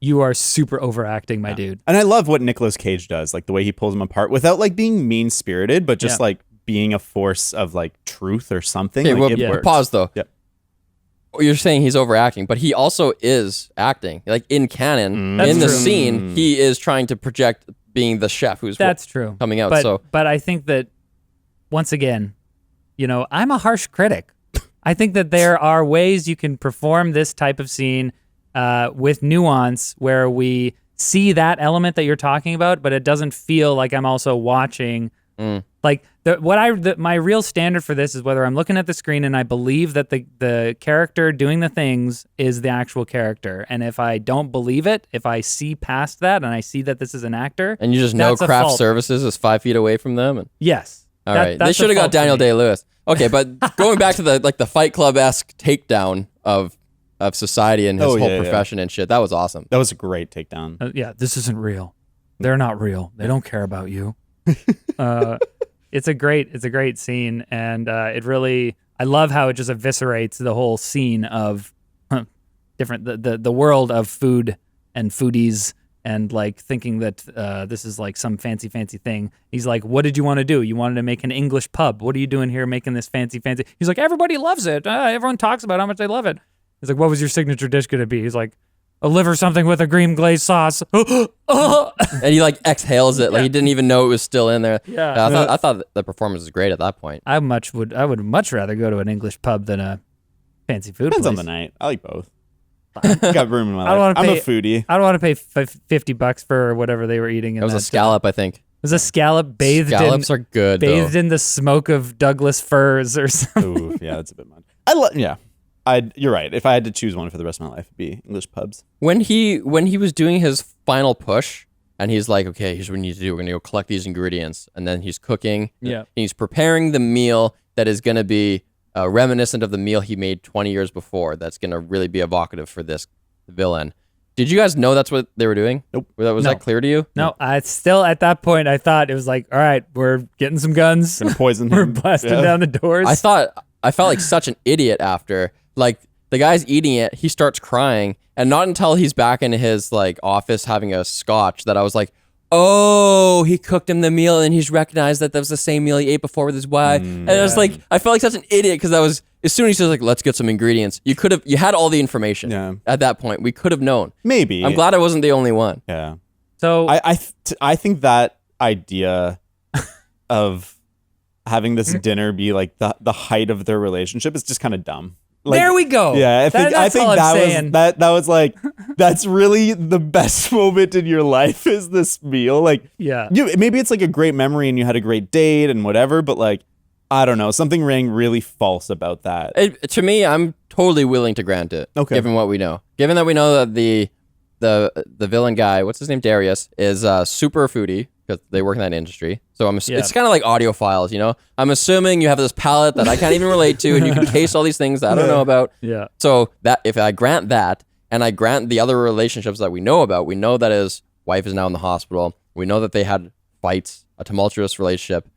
you are super overacting, my dude. And I love what Nicolas Cage does, like the way he pulls them apart without like being mean spirited, but just Yeah. like being a force of like truth or something. Okay, Like, well, it works. pause though. Yep. You're saying he's overacting, but he also is acting. Like in canon, That's in the true. scene, he is trying to project being the chef who's That's true. coming out. But I think that once again, I'm a harsh critic. I think that there are ways you can perform this type of scene with nuance where we see that element that you're talking about, but it doesn't feel like I'm also watching. Like my real standard for this is whether I'm looking at the screen and I believe that the character doing the things is the actual character, and if I don't believe it, if I see past that and I see that this is an actor, and you just know that's a craft fault. services is 5 feet away from them. And, Yes. all right, they that's should a have got fault for Daniel me. Day-Lewis. Okay, but going back to the Fight Club-esque takedown of society and his Oh, whole yeah, yeah. profession and shit, that was awesome. That was a great takedown. Yeah, this isn't real. They're not real. They don't care about you. It's a great scene, and I love how it just eviscerates the whole scene of different the world of food and foodies, and like thinking that this is like some fancy thing. He's like, what did you want to do? You wanted to make an English pub. What are you doing here making this fancy? He's like, everybody loves it. Everyone talks about how much they love it. He's like, what was your signature dish going to be? He's like, a liver something with a green glazed sauce. And he like exhales it, like he didn't even know it was still in there. Yeah. I thought the performance was great at that point. I would much rather go to an English pub than a fancy food Depends place. on the night. I like both. Got room in my I don't life. wanna I'm pay- a foodie. I don't want to pay $50 for whatever they were eating. It was a scallop, I think. It was a scallop Scallops are good, bathed though. in the smoke of Douglas firs or something. Ooh, yeah, that's a bit much. You're right. If I had to choose one for the rest of my life, it'd be English pubs. When he was doing his final push, and he's like, okay, here's what we need to do. We're going to go collect these ingredients. And then he's cooking. Yeah. He's preparing the meal that is going to be reminiscent of the meal he made 20 years before. That's going to really be evocative for this villain. Did you guys know that's what they were doing? Nope. Was No. that clear to you? No, I still at that point I thought it was like, all right, we're getting some guns. Gonna poison We're him. blasting Yeah. down the doors. I felt like such an idiot after. Like, the guy's eating it, he starts crying, and not until he's back in his like office having a scotch that I was like, oh, he cooked him the meal and he's recognized that was the same meal he ate before with his wife. And I was like, I felt like such an idiot because as soon as he was like, let's get some ingredients, you had all the information at that point. We could have known. Maybe. I'm glad I wasn't the only one. Yeah. so I think that idea of having this dinner be like the height of their relationship is just kind of dumb. Like, there we go. Yeah, I think that's all I'm that saying. was that was like that's really the best moment in your life is this meal. Like, Yeah. maybe it's like a great memory and you had a great date and whatever, but like I don't know, something rang really false about that. To me, I'm totally willing to grant it. Okay. Given what we know. Given that we know that the villain guy, what's his name, Darius, is super foodie because they work in that industry. So it's kind of like audiophiles, you know? I'm assuming you have this palate that I can't even relate to and you can taste all these things that I don't know about. Yeah. So that if I grant that and I grant the other relationships that we know about, we know that his wife is now in the hospital. We know that they had fights, a tumultuous relationship.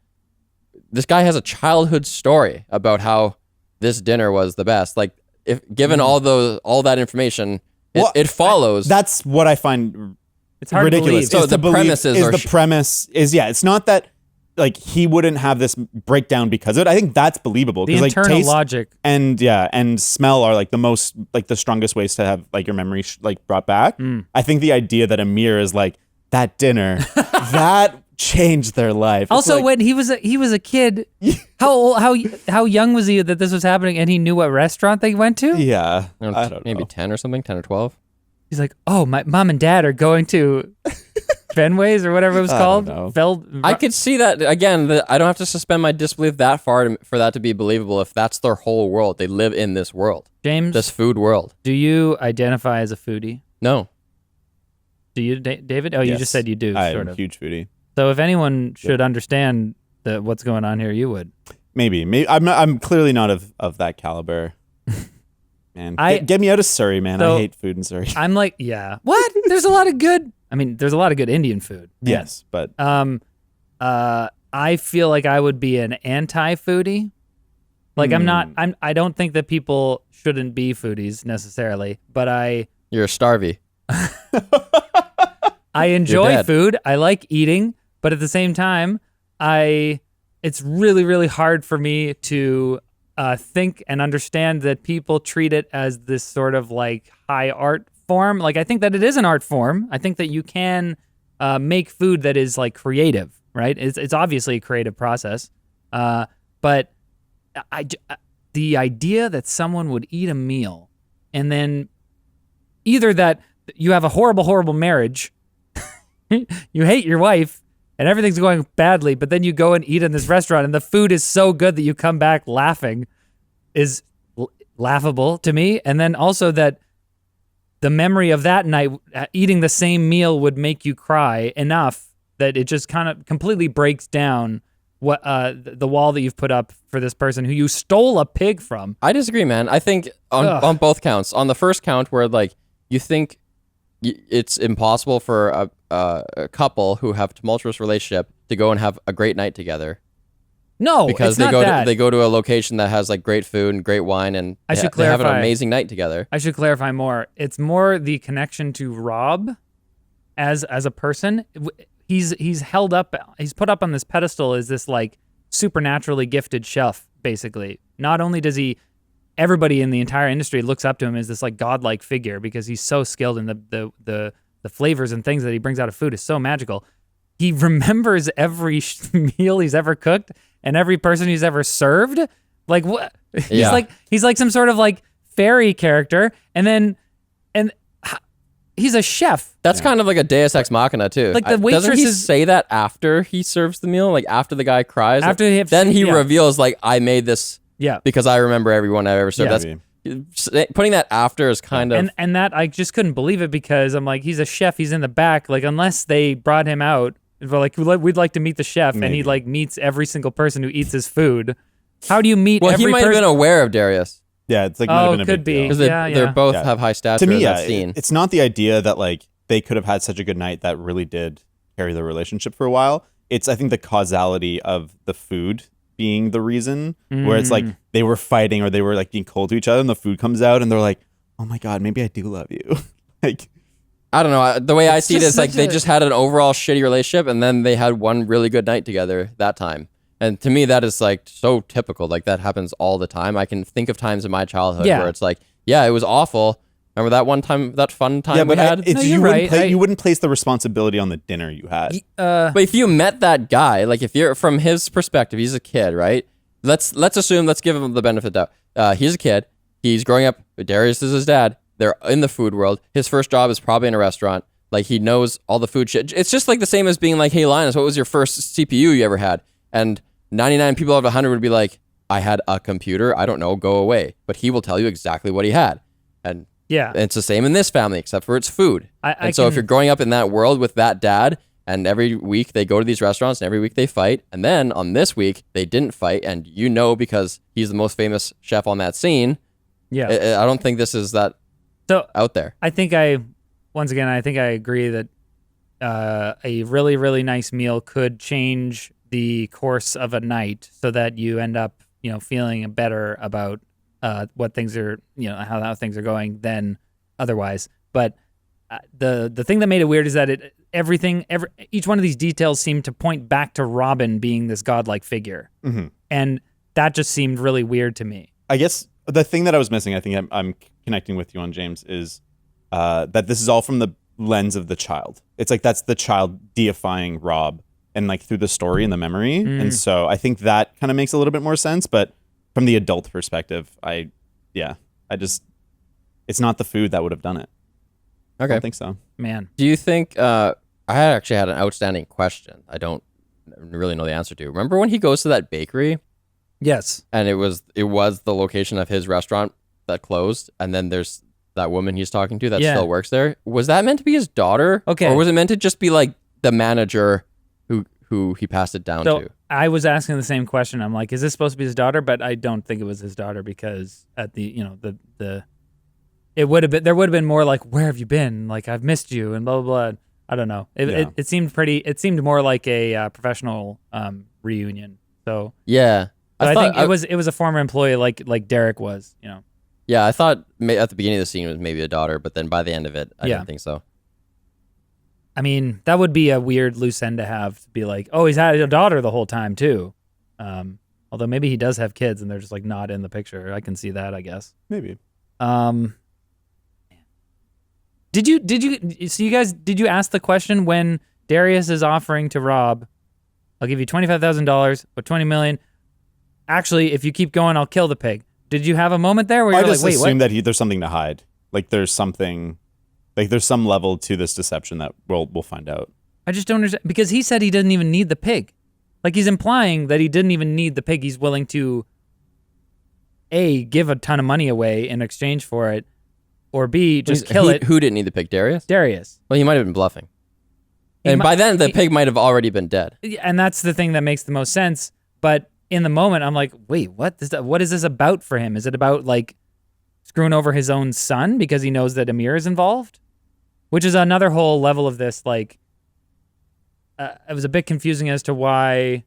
This guy has a childhood story about how this dinner was the best. Like, if given all that information, it follows. That's what I find It's hard ridiculous. to believe. So the premises are premise is it's not that like he wouldn't have this breakdown because of it. I think that's believable The because like internal taste logic. and smell are like the strongest ways to have like your memory brought back. I think the idea that Amir is like that dinner that changed their life. It's Also, like, when he was a kid, how young was he that this was happening, and he knew what restaurant they went to? yeah, I don't I know, don't maybe know. 10 or something, 10 or 12. He's like, oh, my mom and dad are going to Fenway's or whatever it was I called. don't know. I could see that again. I don't have to suspend my disbelief that far for that to be believable. If that's their whole world, they live in this world, James, this food world. do you identify as a foodie? No, Do you, David? Oh, you Yes. just said you do, I'm sort a of. huge foodie. So if anyone should understand what's going on here, you would. Maybe I'm clearly not of that caliber. Man, get me out of Surrey, man. So- I hate food in Surrey. I'm like, yeah. What? There's a lot of good. I mean, there's a lot of good Indian food. Yes, but I feel like I would be an anti-foodie. Like I don't think that people shouldn't be foodies necessarily, but you're a starvey. I enjoy dead. food. I like eating, but at the same time, I it's really, really hard for me to think and understand that people treat it as this sort of like high art form. Like, I think that it is an art form. I think that you can make food that is like creative, right? It's obviously a creative process. But the idea that someone would eat a meal and then either that you have a horrible, horrible marriage, you hate your wife, and everything's going badly, but then you go and eat in this restaurant and the food is so good that you come back laughing is laughable to me. And then also that the memory of that night, eating the same meal would make you cry enough that it just kind of completely breaks down what the wall that you've put up for this person who you stole a pig from. I disagree, man. I think on both counts. On the first count where like you think it's impossible for a couple who have tumultuous relationship to go and have a great night together. No, because it's they not go that. they go to a location that has like great food and great wine, and I should they have an clarify. amazing night together. I should clarify more. It's more the connection to Rob as a person. He's held up. He's put up on this pedestal as this like supernaturally gifted chef. Basically, not only does everybody in the entire industry looks up to him as this like godlike figure because he's so skilled in the flavors and things that he brings out of food is so magical. He remembers every meal he's ever cooked and every person he's ever served. Like what? Yeah. He's like some sort of like fairy character, and he's a chef. That's kind of like a Deus Ex Machina too. Like the doesn't he waitresses- say that after he serves the meal, like after the guy cries? After Like, they have- then he yeah. reveals like I made this Yeah. because I remember everyone I've ever served. Yeah. That's putting that after is kind of And that I just couldn't believe it because I'm like, he's a chef. He's in the back. Like unless they brought him out, but like we'd like to meet the chef, and he Maybe. like meets every single person who eats his food. How do you meet? well, every he might have person? been aware of Darius Yeah, it's like might have Oh, been a could big deal. be. because Yeah, they yeah. both Yeah. have high stature To me, in yeah, that scene. it's not the idea that like they could have had such a good night that really did carry the relationship for a while. It's I think the causality of the food being the reason, where it's like they were fighting or they were like being cold to each other, and the food comes out, and they're like, "Oh my god, maybe I do love you." Like, I don't know. The way I see it just is like such they a- just had an overall shitty relationship, and then they had one really good night together that time. And to me, that is like so typical. Like that happens all the time. I can think of times in my childhood Yeah. where it's like, yeah, it was awful. Remember that one time, that fun time yeah, we but had? it's No, you you're wouldn't right. you wouldn't place the responsibility on the dinner you had. But if you met that guy, like if you're from his perspective, he's a kid, right? Let's assume, let's give him the benefit of the doubt. He's a kid. He's growing up. Darius is his dad. They're in the food world. His first job is probably in a restaurant. Like he knows all the food shit. It's just like the same as being like, hey, Linus, what was your first CPU you ever had? And 99 people out of 100 would be like, I had a computer. I don't know. Go away. But he will tell you exactly what he had. And Yeah. it's the same in this family, except for it's food. I And so if can- you're growing up in that world with that dad, and every week they go to these restaurants, and every week they fight, and then on this week they didn't fight, and you know because he's the most famous chef on that scene, Yeah. I don't think this is that So out there. I think I agree that a really, really nice meal could change the course of a night so that you end up, feeling better about what things are, how things are going than otherwise. But the thing that made it weird is that each one of these details seemed to point back to Robin being this godlike figure. Mhm. And that just seemed really weird to me. I guess the thing that I was missing, I think I'm connecting with you on, James, is that this is all from the lens of the child. It's like that's the child deifying Rob and like through the story and the memory. And so I think that kind of makes a little bit more sense. But from the adult perspective, it's not the food that would have done it. I Okay. don't think so. Man. Do you think, I actually had an outstanding question I don't really know the answer to. Remember when he goes to that bakery Yes. and it was the location of his restaurant that closed, and then there's that woman he's talking to that Yeah. still works there? Was that meant to be his daughter? Okay. Or was it meant to just be like the manager who he passed it down So to? I was asking the same question. I'm like, is this supposed to be his daughter? But I don't think it was his daughter because at the there would have been more like, where have you been? Like, I've missed you and blah, blah, blah. I don't know. It seemed more like a professional reunion. So Yeah. I thought- think it was a former employee like Derek was, Yeah, I thought at the beginning of the scene it was maybe a daughter, but then by the end of it, I Yeah. didn't think so. I mean, that would be a weird loose end to have to be like, oh, he's had a daughter the whole time too. Although maybe he does have kids and they're just like not in the picture. I can see that, I guess. Maybe. Did you ask the question when Darius is offering to Rob, I'll give you $25,000 or $20 million. Actually, if you keep going, I'll kill the pig. Did you have a moment there where you're like, wait, what? I just assume that there's something to hide. Like there's something, like there's some level to this deception that we'll find out. I just don't understand, because he said he doesn't even need the pig. Like he's implying that he didn't even need the pig. He's willing to A, give a ton of money away in exchange for it, or B, just kill it. Who didn't need the pig? Darius? Darius. Well, he might have been bluffing. And by then, the pig might have already been dead. And that's the thing that makes the most sense. But in the moment, I'm like, wait, what is this about for him? Is it about like screwing over his own son because he knows that Amir is involved? Which is another whole level of this, like, it was a bit confusing as to why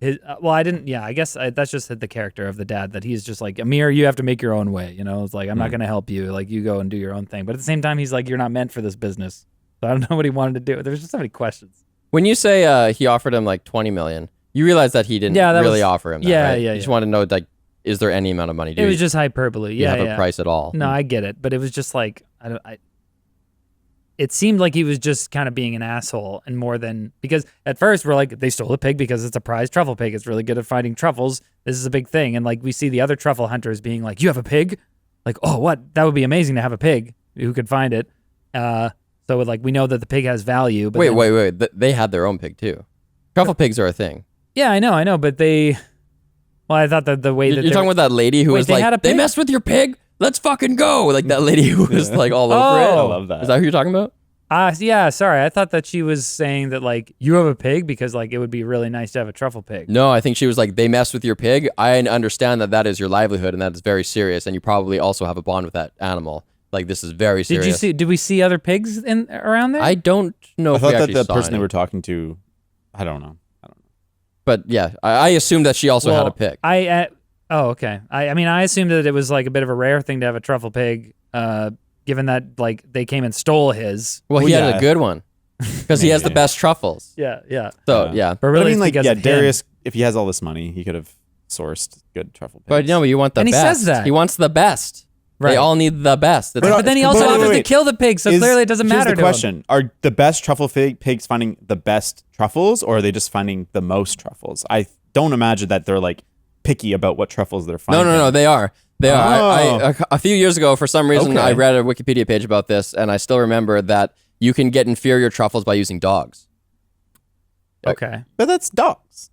I guess that's just the character of the dad, that he's just like, Amir, you have to make your own way. You know, it's like, I'm not going to help you. Like, you go and do your own thing. But at the same time, he's like, you're not meant for this business. So I don't know what he wanted to do. There's just so many questions. When you say he offered him like $20 million, you realize that he didn't really offer him that, right? Yeah. You just want to know, like, is there any amount of money? It was just hyperbole. Do you have a price at all? No, I get it. But it was just like, it seemed like he was just kind of being an asshole, and more than, because at first we're like, they stole a pig because it's a prize truffle pig. It's really good at finding truffles. This is a big thing. And like we see the other truffle hunters being like, you have a pig? Like, oh, what? That would be amazing to have a pig. Who could find it? So like we know that the pig has value. But wait. They had their own pig too. Truffle pigs are a thing. Yeah, I know. But I thought that the way that you're talking about that lady who was like, they messed with your pig? Let's fucking go. Like that lady who was like all over it. I love that. Is that who you're talking about? Yeah, sorry. I thought that she was saying that like, you have a pig because like it would be really nice to have a truffle pig. No, I think she was like, they messed with your pig. I understand that is your livelihood and that is very serious, and you probably also have a bond with that animal. Like, this is very serious. Did we see other pigs around there? I don't know. I thought that the person they were talking to, I don't know. But yeah, I assumed that she also had a pig. Okay. I assumed that it was like a bit of a rare thing to have a truffle pig, given that like they came and stole his. Well, he had a good one because he has the best truffles. Yeah. So yeah, but really, Darius, if he has all this money, he could have sourced good truffle pigs. But no, you want the best. And he says that he wants the best. Right. They all need the best. But then he also offers to kill the pig, so clearly it doesn't matter to him. Here's the question. Are the best truffle pigs finding the best truffles, or are they just finding the most truffles? I don't imagine that they're like picky about what truffles they're finding. No, they are. They are. A few years ago, for some reason, I read a Wikipedia page about this, and I still remember that you can get inferior truffles by using dogs. Okay. But that's dogs.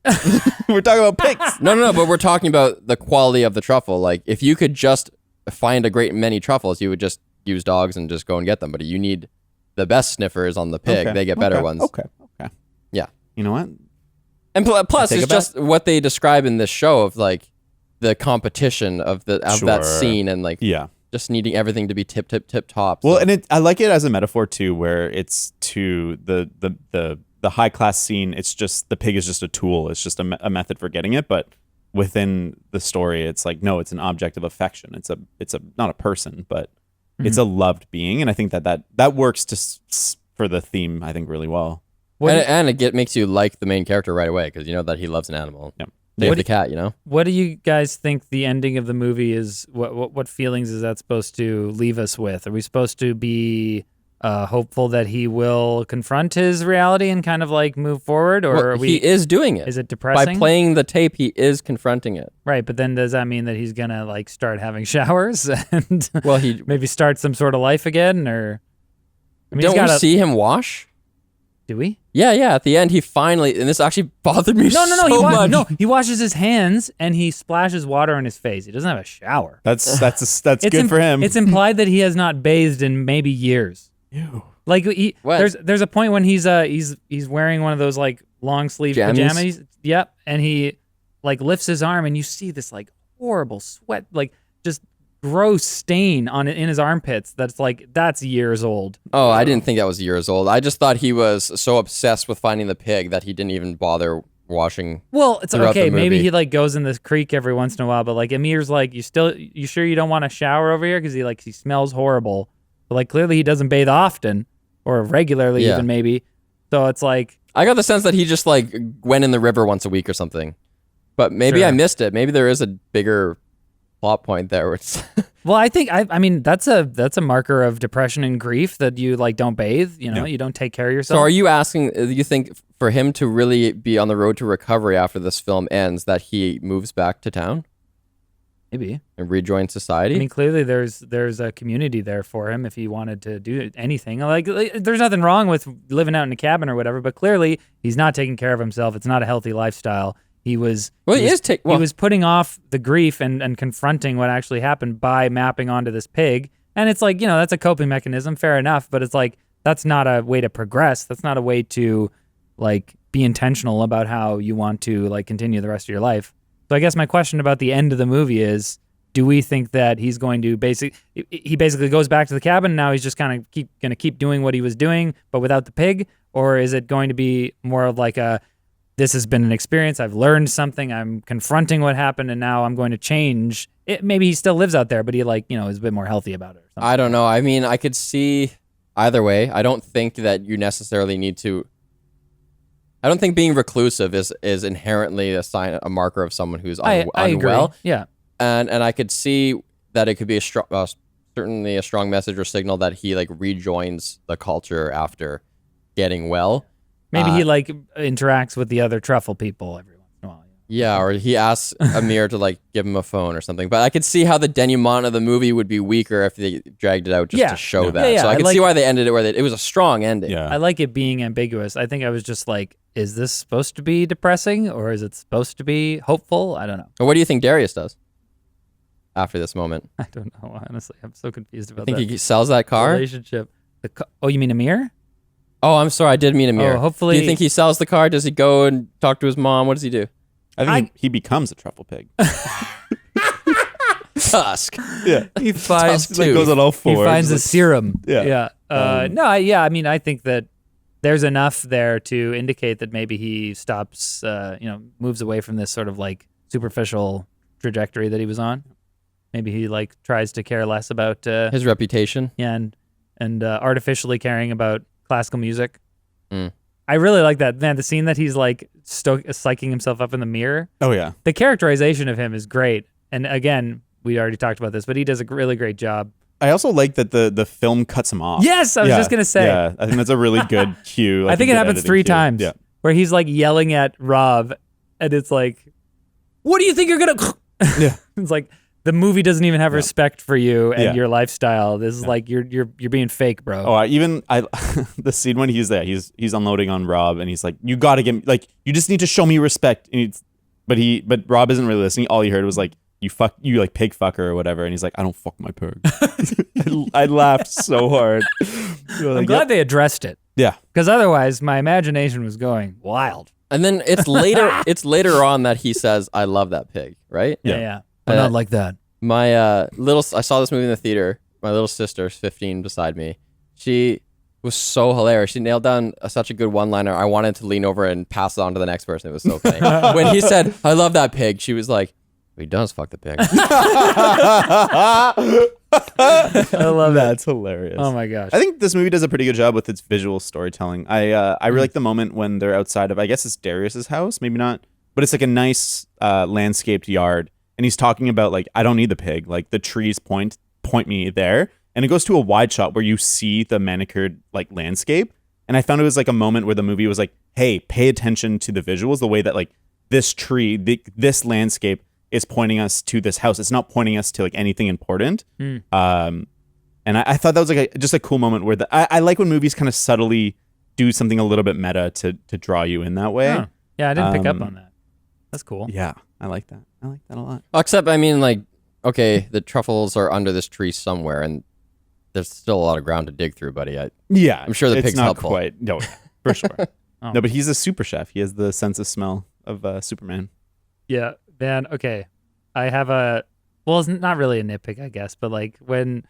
We're talking about pigs. No, but we're talking about the quality of the truffle. Like, if you could just find a great many truffles, you would just use dogs and just go and get them. But you need the best sniffers on the pig. They get better ones. Okay. Yeah. You know what? And plus, it's just what they describe in this show of like the competition of that scene, and like just needing everything to be tip top. Well, and I like it as a metaphor too, where it's to the high class scene. It's just the pig is just a tool. It's just a method for getting it, but within the story, it's like, no, it's an object of affection. It's a not a person, but it's a loved being, and I think that works for the theme, I think, really well. And it makes you like the main character right away because you know that he loves an animal. Yep. Dave the cat, you know. What do you guys think the ending of the movie is? What feelings is that supposed to leave us with? Are we supposed to be hopeful that he will confront his reality and kind of like move forward, or he is doing it? Is it depressing? By playing the tape, he is confronting it. Right, but then does that mean that he's gonna like start having showers and he maybe start some sort of life again, or? I mean, don't we see him wash? Do we? Yeah. At the end, he finally, and this actually bothered me so much. He washes his hands and he splashes water on his face. He doesn't have a shower. That's good for him. It's implied that he has not bathed in maybe years. Ew. Like there's a point when he's wearing one of those like long sleeve pajamas. Yep, and he like lifts his arm and you see this like horrible sweat, like just gross stain in his armpits. That's years old. Oh, I didn't think that was years old. I just thought he was so obsessed with finding the pig that he didn't even bother washing. Well, it's okay. Maybe he like goes in this creek every once in a while, but like Amir's like, you sure you don't want to shower over here because he smells horrible. But like clearly he doesn't bathe often or regularly even maybe. So it's like I got the sense that he just like went in the river once a week or something. But maybe Sure. I missed it. Maybe there is a bigger plot point there. Where it's Well, I think I mean that's a marker of depression and grief that you like don't bathe. You know, you don't take care of yourself. So are you asking, do you think for him to really be on the road to recovery after this film ends, that he moves back to town Maybe. and rejoins society? I mean, clearly there's a community there for him if he wanted to do anything. Like there's nothing wrong with living out in a cabin or whatever, but clearly he's not taking care of himself. It's not a healthy lifestyle. He was he was putting off the grief and confronting what actually happened by mapping onto this pig. And it's like, that's a coping mechanism, fair enough, but it's like that's not a way to progress. That's not a way to like be intentional about how you want to like continue the rest of your life. So I guess my question about the end of the movie is, do we think that he's going to he basically goes back to the cabin and now he's just kind of going to keep doing what he was doing but without the pig? Or is it going to be more of like this has been an experience, I've learned something, I'm confronting what happened, and now I'm going to change. Maybe he still lives out there, but he is a bit more healthy about it or something. I don't know. I mean, I could see either way. I don't think that you necessarily need to. I don't think being reclusive is inherently a marker of someone who's I unwell. agree. Yeah. And I could see that it could be certainly a strong message or signal that he like rejoins the culture after getting well. Maybe he like interacts with the other truffle people every once in a while. Yeah, or he asks Amir to like give him a phone or something. But I could see how the denouement of the movie would be weaker if they dragged it out just to show that. Yeah, so I could see why they ended it where it was a strong ending. Yeah. I like it being ambiguous. I think I was just like, is this supposed to be depressing or is it supposed to be hopeful? I don't know. Or what do you think Darius does after this moment? I don't know. Honestly, I'm so confused about I think that he sells that car? relationship. Oh, you mean Amir? Oh, I'm sorry. I did mean Amir. Oh, hopefully. Do you think he sells the car? Does he go and talk to his mom? What does he do? I think he becomes a truffle pig. Tusk. Yeah. He finds Tusk too. Goes on all fours. He finds a like, serum. Yeah. I mean, I think that there's enough there to indicate that maybe he stops, moves away from this sort of like superficial trajectory that he was on. Maybe he like tries to care less about His reputation. and artificially caring about classical music. Mm. I really like that, man. The scene that he's like psyching himself up in the mirror. Oh yeah. The characterization of him is great. And again, we already talked about this, but he does a really great job. I also like that the film cuts him off. Yes, I was just gonna say. Yeah, I think that's a really good cue. Like I think a it good happens editing 3 cue. times. Yeah. Where he's like yelling at Rob, and it's like, "What do you think you're gonna?" Yeah. It's like the movie doesn't even have respect for you and Yeah. your lifestyle. This is like you're being fake, bro. Oh, the scene when he's there, he's unloading on Rob, and he's like, "You gotta give me you just need to show me respect." And but Rob isn't really listening. All he heard was like, "You like pig fucker or whatever," and he's like, "I don't fuck my pig." I laughed so hard. I'm glad they addressed it, Yeah. because otherwise my imagination was going wild. And then it's later on that he says, "I love that pig," right? Yeah. But not like that. My I saw this movie in the theater. My little sister's 15 beside me. She was so hilarious. She nailed down such a good one-liner. I wanted to lean over and pass it on to the next person. It was so funny. When he said, "I love that pig," she was like, "He does fuck the pig." I love that. That's hilarious. Oh my gosh. I think this movie does a pretty good job with its visual storytelling. I really like the moment when they're outside of, I guess it's Darius's house, maybe not, but it's like a nice landscaped yard, and he's talking about like, I don't need the pig, like the trees point me there, and it goes to a wide shot where you see the manicured like landscape, and I found it was like a moment where the movie was like, hey, pay attention to the visuals, the way that like this tree, this landscape is pointing us to this house. It's not pointing us to like anything important. And I thought that was like just a cool moment where I like when movies kind of subtly do something a little bit meta to draw you in that way. Huh. Yeah, I didn't pick up on that. That's cool. Yeah, I like that. I like that a lot. Except, I mean, like, okay, the truffles are under this tree somewhere, and there's still a lot of ground to dig through, buddy. Yeah, I'm sure the it's pig's not helpful. quite. No, for sure. Oh. No, but he's a super chef. He has the sense of smell of Superman. Yeah, man. Okay, I have it's not really a nitpick, I guess, but like when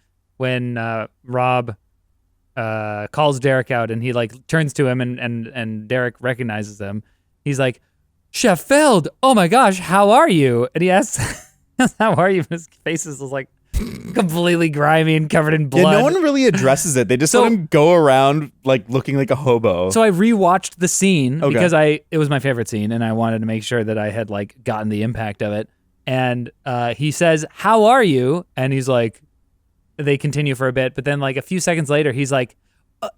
Rob calls Derek out and he like turns to him and Derek recognizes him, he's like, "Chef Feld, oh my gosh, how are you?" And he asks, "How are you?" And his face is like completely grimy and covered in blood. Yeah, no one really addresses it. They just let him go around like looking like a hobo. So I rewatched the scene because it was my favorite scene, and I wanted to make sure that I had like gotten the impact of it. And he says, "How are you?" And he's like, they continue for a bit, but then like a few seconds later, he's like,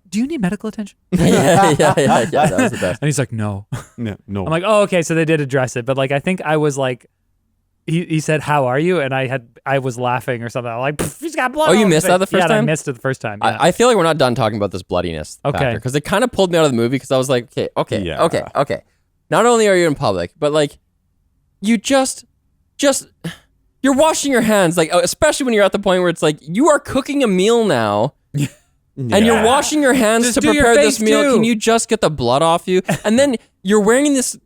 "Do you need medical attention?" yeah, that was the best. And he's like, "No." No. I'm like, "Oh, okay." So they did address it, but like I think I was like. He said, "How are you?" And I was laughing or something. I'm like, "He's got blood." Oh, you missed that the first time? I missed it the first time. Yeah. I feel like we're not done talking about this bloodiness factor because it kind of pulled me out of the movie because I was like, okay. Not only are you in public, but like, you just you're washing your hands, like especially when you're at the point where it's like you are cooking a meal now. And you're washing your hands Just to do your prepare this face meal. too. Can you just get the blood off you? And then you're wearing these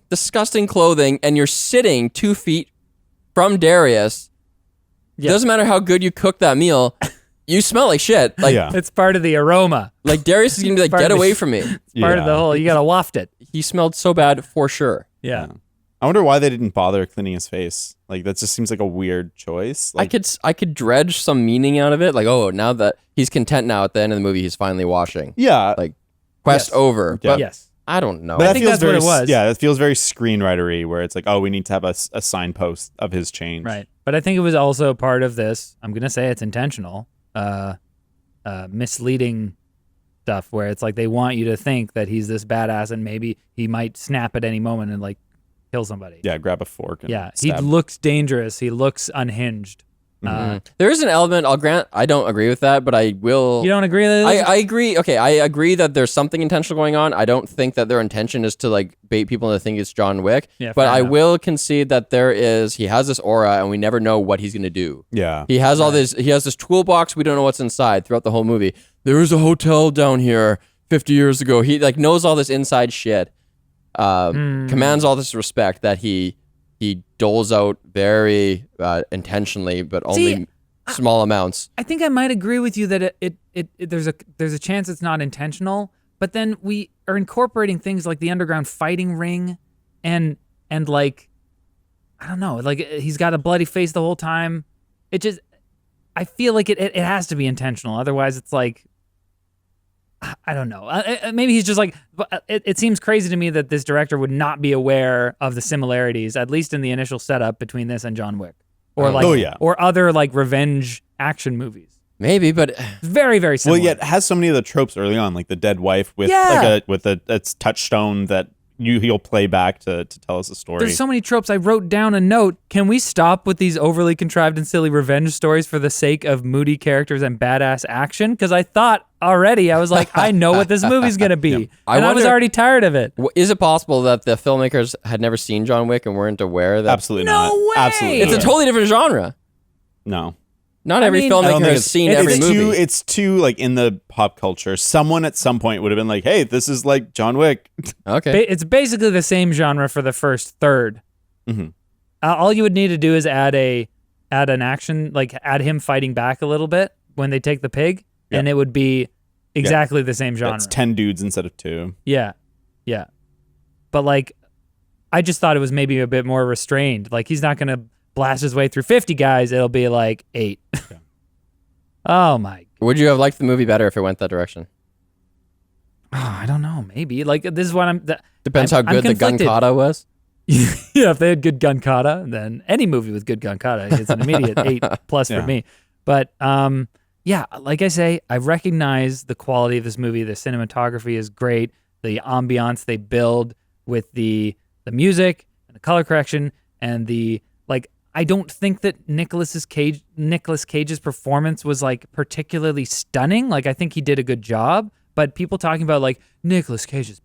disgusting clothing, and you're sitting 2 feet from Darius. Yeah. Doesn't matter how good you cook that meal, you smell like shit. Like It's part of the aroma. like Darius is gonna be like, get away from me. It's part of the whole. You gotta waft it. He smelled so bad for sure. Yeah. I wonder why they didn't bother cleaning his face. Like that just seems like a weird choice. Like, I could dredge some meaning out of it. Like, oh, now that he's content now at the end of the movie, he's finally washing. yeah, Like, quest over. Yeah. But Yes. I don't know. but I that think feels that's very, what it was. Yeah, it feels very screenwritery, where it's like, oh, we need to have a signpost of his change. Right. But I think it was also part of this. I'm gonna say it's intentional. Misleading stuff where it's like they want you to think that he's this badass and maybe he might snap at any moment and like kill somebody. Yeah, grab a fork. And Yeah. He stab. looks dangerous. He looks unhinged. There is an element, I'll grant, I don't agree with that, but I will. You don't agree with it? I agree. Okay, I agree that there's something intentional going on. I don't think that their intention is to like bait people into thinking it's John Wick. Yeah, but fair I enough. will concede that he has this aura, and we never know what he's gonna do. Yeah. He has he has this toolbox. We don't know what's inside throughout the whole movie. There was a hotel down here 50 years ago. He like knows all this inside shit. Commands all this respect that he doles out very intentionally, but only small amounts. I think I might agree with you that there's a chance it's not intentional, but then we are incorporating things like the underground fighting ring and like I don't know, like he's got a bloody face the whole time. It just I feel like it has to be intentional. Otherwise it's like I don't know. Maybe he's just like it seems crazy to me that this director would not be aware of the similarities, at least in the initial setup between this and John Wick. Or or other like revenge action movies. Maybe, but Very, very similar. Well, yeah, it has so many of the tropes early on, like the dead wife with a touchstone that he'll play back to tell us a story. There's so many tropes. I wrote down a note. Can we stop with these overly contrived and silly revenge stories for the sake of moody characters and badass action? Because I thought already, I was like, I know what this movie's going to be. I was wonder- already tired of it. is it possible that the filmmakers had never seen John Wick and weren't aware that Absolutely No not. way! Absolutely. it's a totally different genre? no. Not every mean- I don't filmmaker think has seen it's every movie. It's too like in the pop culture. Someone at some point would have been like, "Hey, this is like John Wick." Okay. It's basically the same genre for the first third. Mhm. All you would need to do is add an action, like add him fighting back a little bit when they take the pig, and it would be exactly the same genre. It's 10 dudes instead of 2. Yeah. But like, I just thought it was maybe a bit more restrained. Like he's not gonna blast his way through 50 guys. It'll be like 8. Oh my. Would you have liked the movie better if it went that direction? Oh, I don't know. Maybe like this is what I'm. Depends how good the gun conflicted. kata was. Yeah, if they had good gun kata, then any movie with good gun kata gets an immediate 8+ for me. But yeah, like I say, I recognize the quality of this movie. The cinematography is great. The ambiance they build with the music and the color correction and the like. I don't think that Nicolas Cage's performance was like particularly stunning. Like I think he did a good job, but people talking about like Nicolas Cage just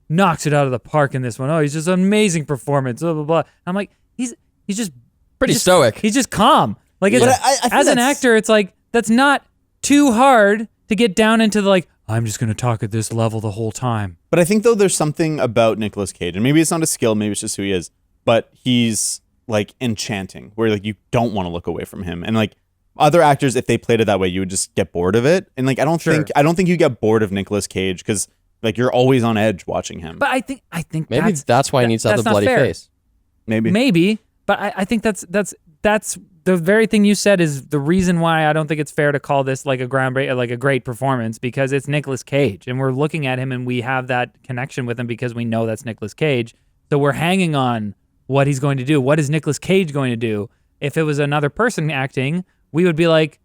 knocks it out of the park in this one. Oh, he's just an amazing performance. Blah blah blah. I'm like, he's just Pretty stoic. He's just calm. Like it's, But I think as an that's- actor, it's like that's not too hard to get down into the like. I'm just gonna talk at this level the whole time. But I think though there's something about Nicolas Cage, and maybe it's not a skill, maybe it's just who he is, but he's like enchanting, where like you don't want to look away from him. And like other actors, if they played it that way, you would just get bored of it. And like I don't think you get bored of Nicolas Cage because like you're always on edge watching him. But I think Maybe that's why he needs to have that's the not bloody fair. face. Maybe. Maybe, but I think that's that's the very thing you said is the reason why I don't think it's fair to call this like a like a great performance, because it's Nicolas Cage and we're looking at him and we have that connection with him because we know that's Nicolas Cage. So we're hanging on what he's going to do. What is Nicolas Cage going to do? If it was another person acting, we would be like,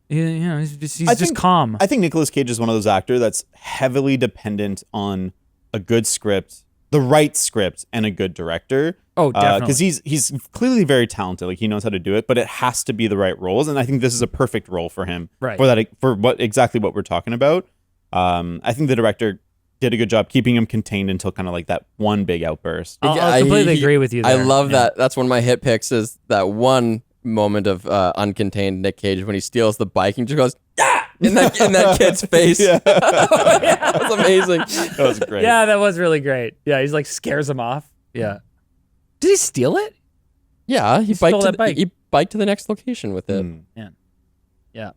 he's just calm. I think Nicolas Cage is one of those actors that's heavily dependent on a good script, the right script, and a good director. Oh, definitely. Because he's clearly very talented. Like, he knows how to do it, but it has to be the right roles. And I think this is a perfect role for him. Right. For exactly what we're talking about. I think the director did a good job keeping him contained until kind of like that one big outburst. I'll completely agree with you there. I love that. That's one of my hit picks, is that one moment of uncontained Nick Cage when he steals the bike and just goes, "Ah!" in that kid's face. Yeah. That was amazing. That was great. Yeah, that was really great. Yeah, he's like scares him off. Yeah. Did he steal it? Yeah, he stole biked that bike. He biked to the next location with it. Yeah.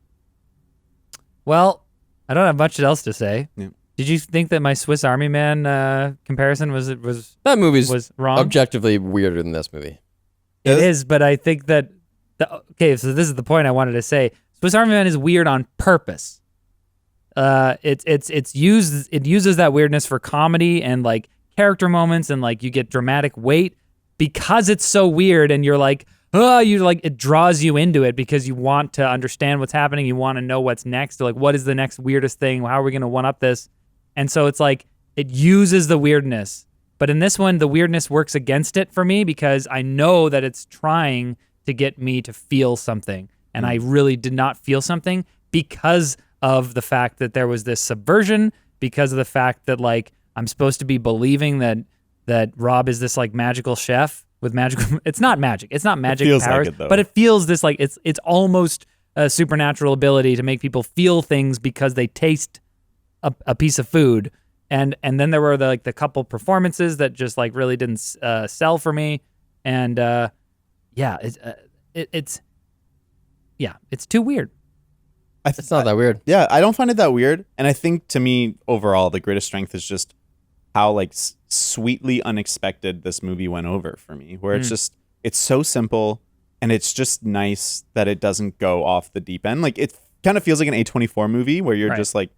Well, I don't have much else to say. Yeah. Did you think that my Swiss Army Man comparison was That movie's wrong? objectively weirder than this movie. It is, but I think that okay, so this is the point I wanted to say. Swiss Army Man is weird on purpose. It uses that weirdness for comedy and like character moments, and like you get dramatic weight because it's so weird, and you're like, it draws you into it because you want to understand what's happening. You want to know what's next. Like, what is the next weirdest thing? How are we going to one up this? And so it's like it uses the weirdness. But in this one, the weirdness works against it for me because I know that it's trying to get me to feel something. And I really did not feel something because of the fact that there was this subversion, because of the fact that like I'm supposed to be believing that Rob is this like magical chef with magical. It's not magic. It's not magic feels powers, like it, though. but it feels this like it's almost a supernatural ability to make people feel things because they taste a piece of food. And then there were the couple performances that just like really didn't sell for me. And it's too weird. It's not that weird. Yeah, I don't find it that weird. And I think to me, overall, the greatest strength is just how like sweetly unexpected this movie went over for me, where it's so simple and it's just nice that it doesn't go off the deep end. Like, it kind of feels like an A24 movie where you're just like,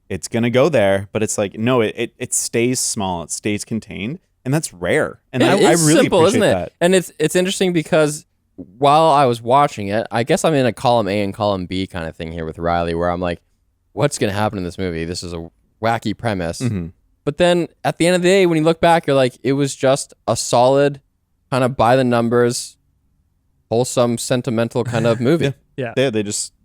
it's going to go there, but it's like, no, it stays small. It stays contained. And that's rare. And I really simple, appreciate isn't it? that. And it's interesting because while I was watching it, I guess I'm in a column A and column B kind of thing here with Riley, where I'm like, what's going to happen in this movie? This is a wacky premise. Mm-hmm. But then at the end of the day, when you look back, you're like, it was just a solid kind of by the numbers, wholesome, sentimental kind of movie. Yeah.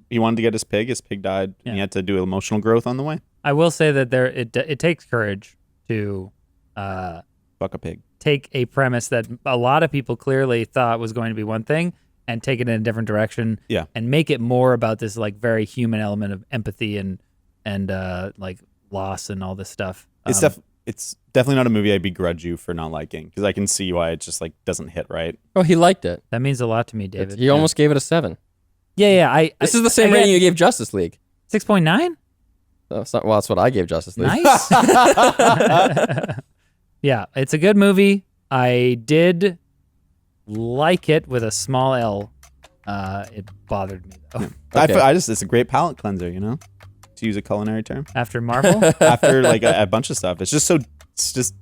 He wanted to get his pig. His pig died. And he had to do emotional growth on the way. I will say that it takes courage to Fuck a pig. take a premise that a lot of people clearly thought was going to be one thing and take it in a different direction. Yeah. And make it more about this like very human element of empathy and like loss and all this stuff. It's definitely not a movie I begrudge you for not liking, because I can see why it just like doesn't hit right. Oh, he liked it. That means a lot to me, David. He almost gave it a 7. Yeah. This is the same rating you gave Justice League. 6.9? Well, that's what I gave Justice League. Nice. Yeah, it's a good movie. I did like it with a small L. It bothered me though. Okay. It's a great palate cleanser, to use a culinary term. After Marvel? After like a bunch of stuff. It's just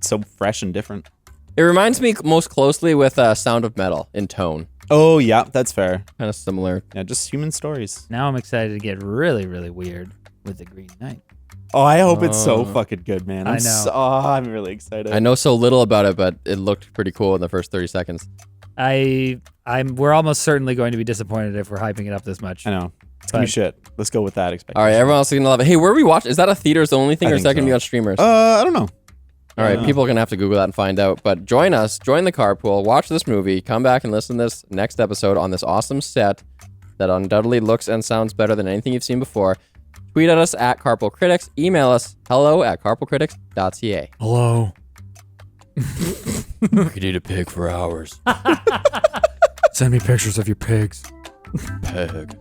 so fresh and different. It reminds me most closely with Sound of Metal in tone. Oh, yeah, that's fair. Kind of similar. Yeah, just human stories. Now I'm excited to get really, really weird with the Green Knight. Oh, I hope it's so fucking good, man. I know. I'm really excited. I know so little about it, but it looked pretty cool in the first 30 seconds. We're almost certainly going to be disappointed if we're hyping it up this much. I know. It's gonna be shit. Let's go with that expectation. All right, everyone else is gonna love it. Hey, where are we watching? Is that a theaters only thing, or is that gonna be on streamers? I don't know. All right, people are gonna have to Google that and find out. But join us, join the carpool, watch this movie, come back and listen to this next episode on this awesome set that undoubtedly looks and sounds better than anything you've seen before. Tweet at us at Carpool Critics. Email us hello@carpoolcritics.ca. Hello. We could eat a pig for hours. Send me pictures of your pigs. Pig.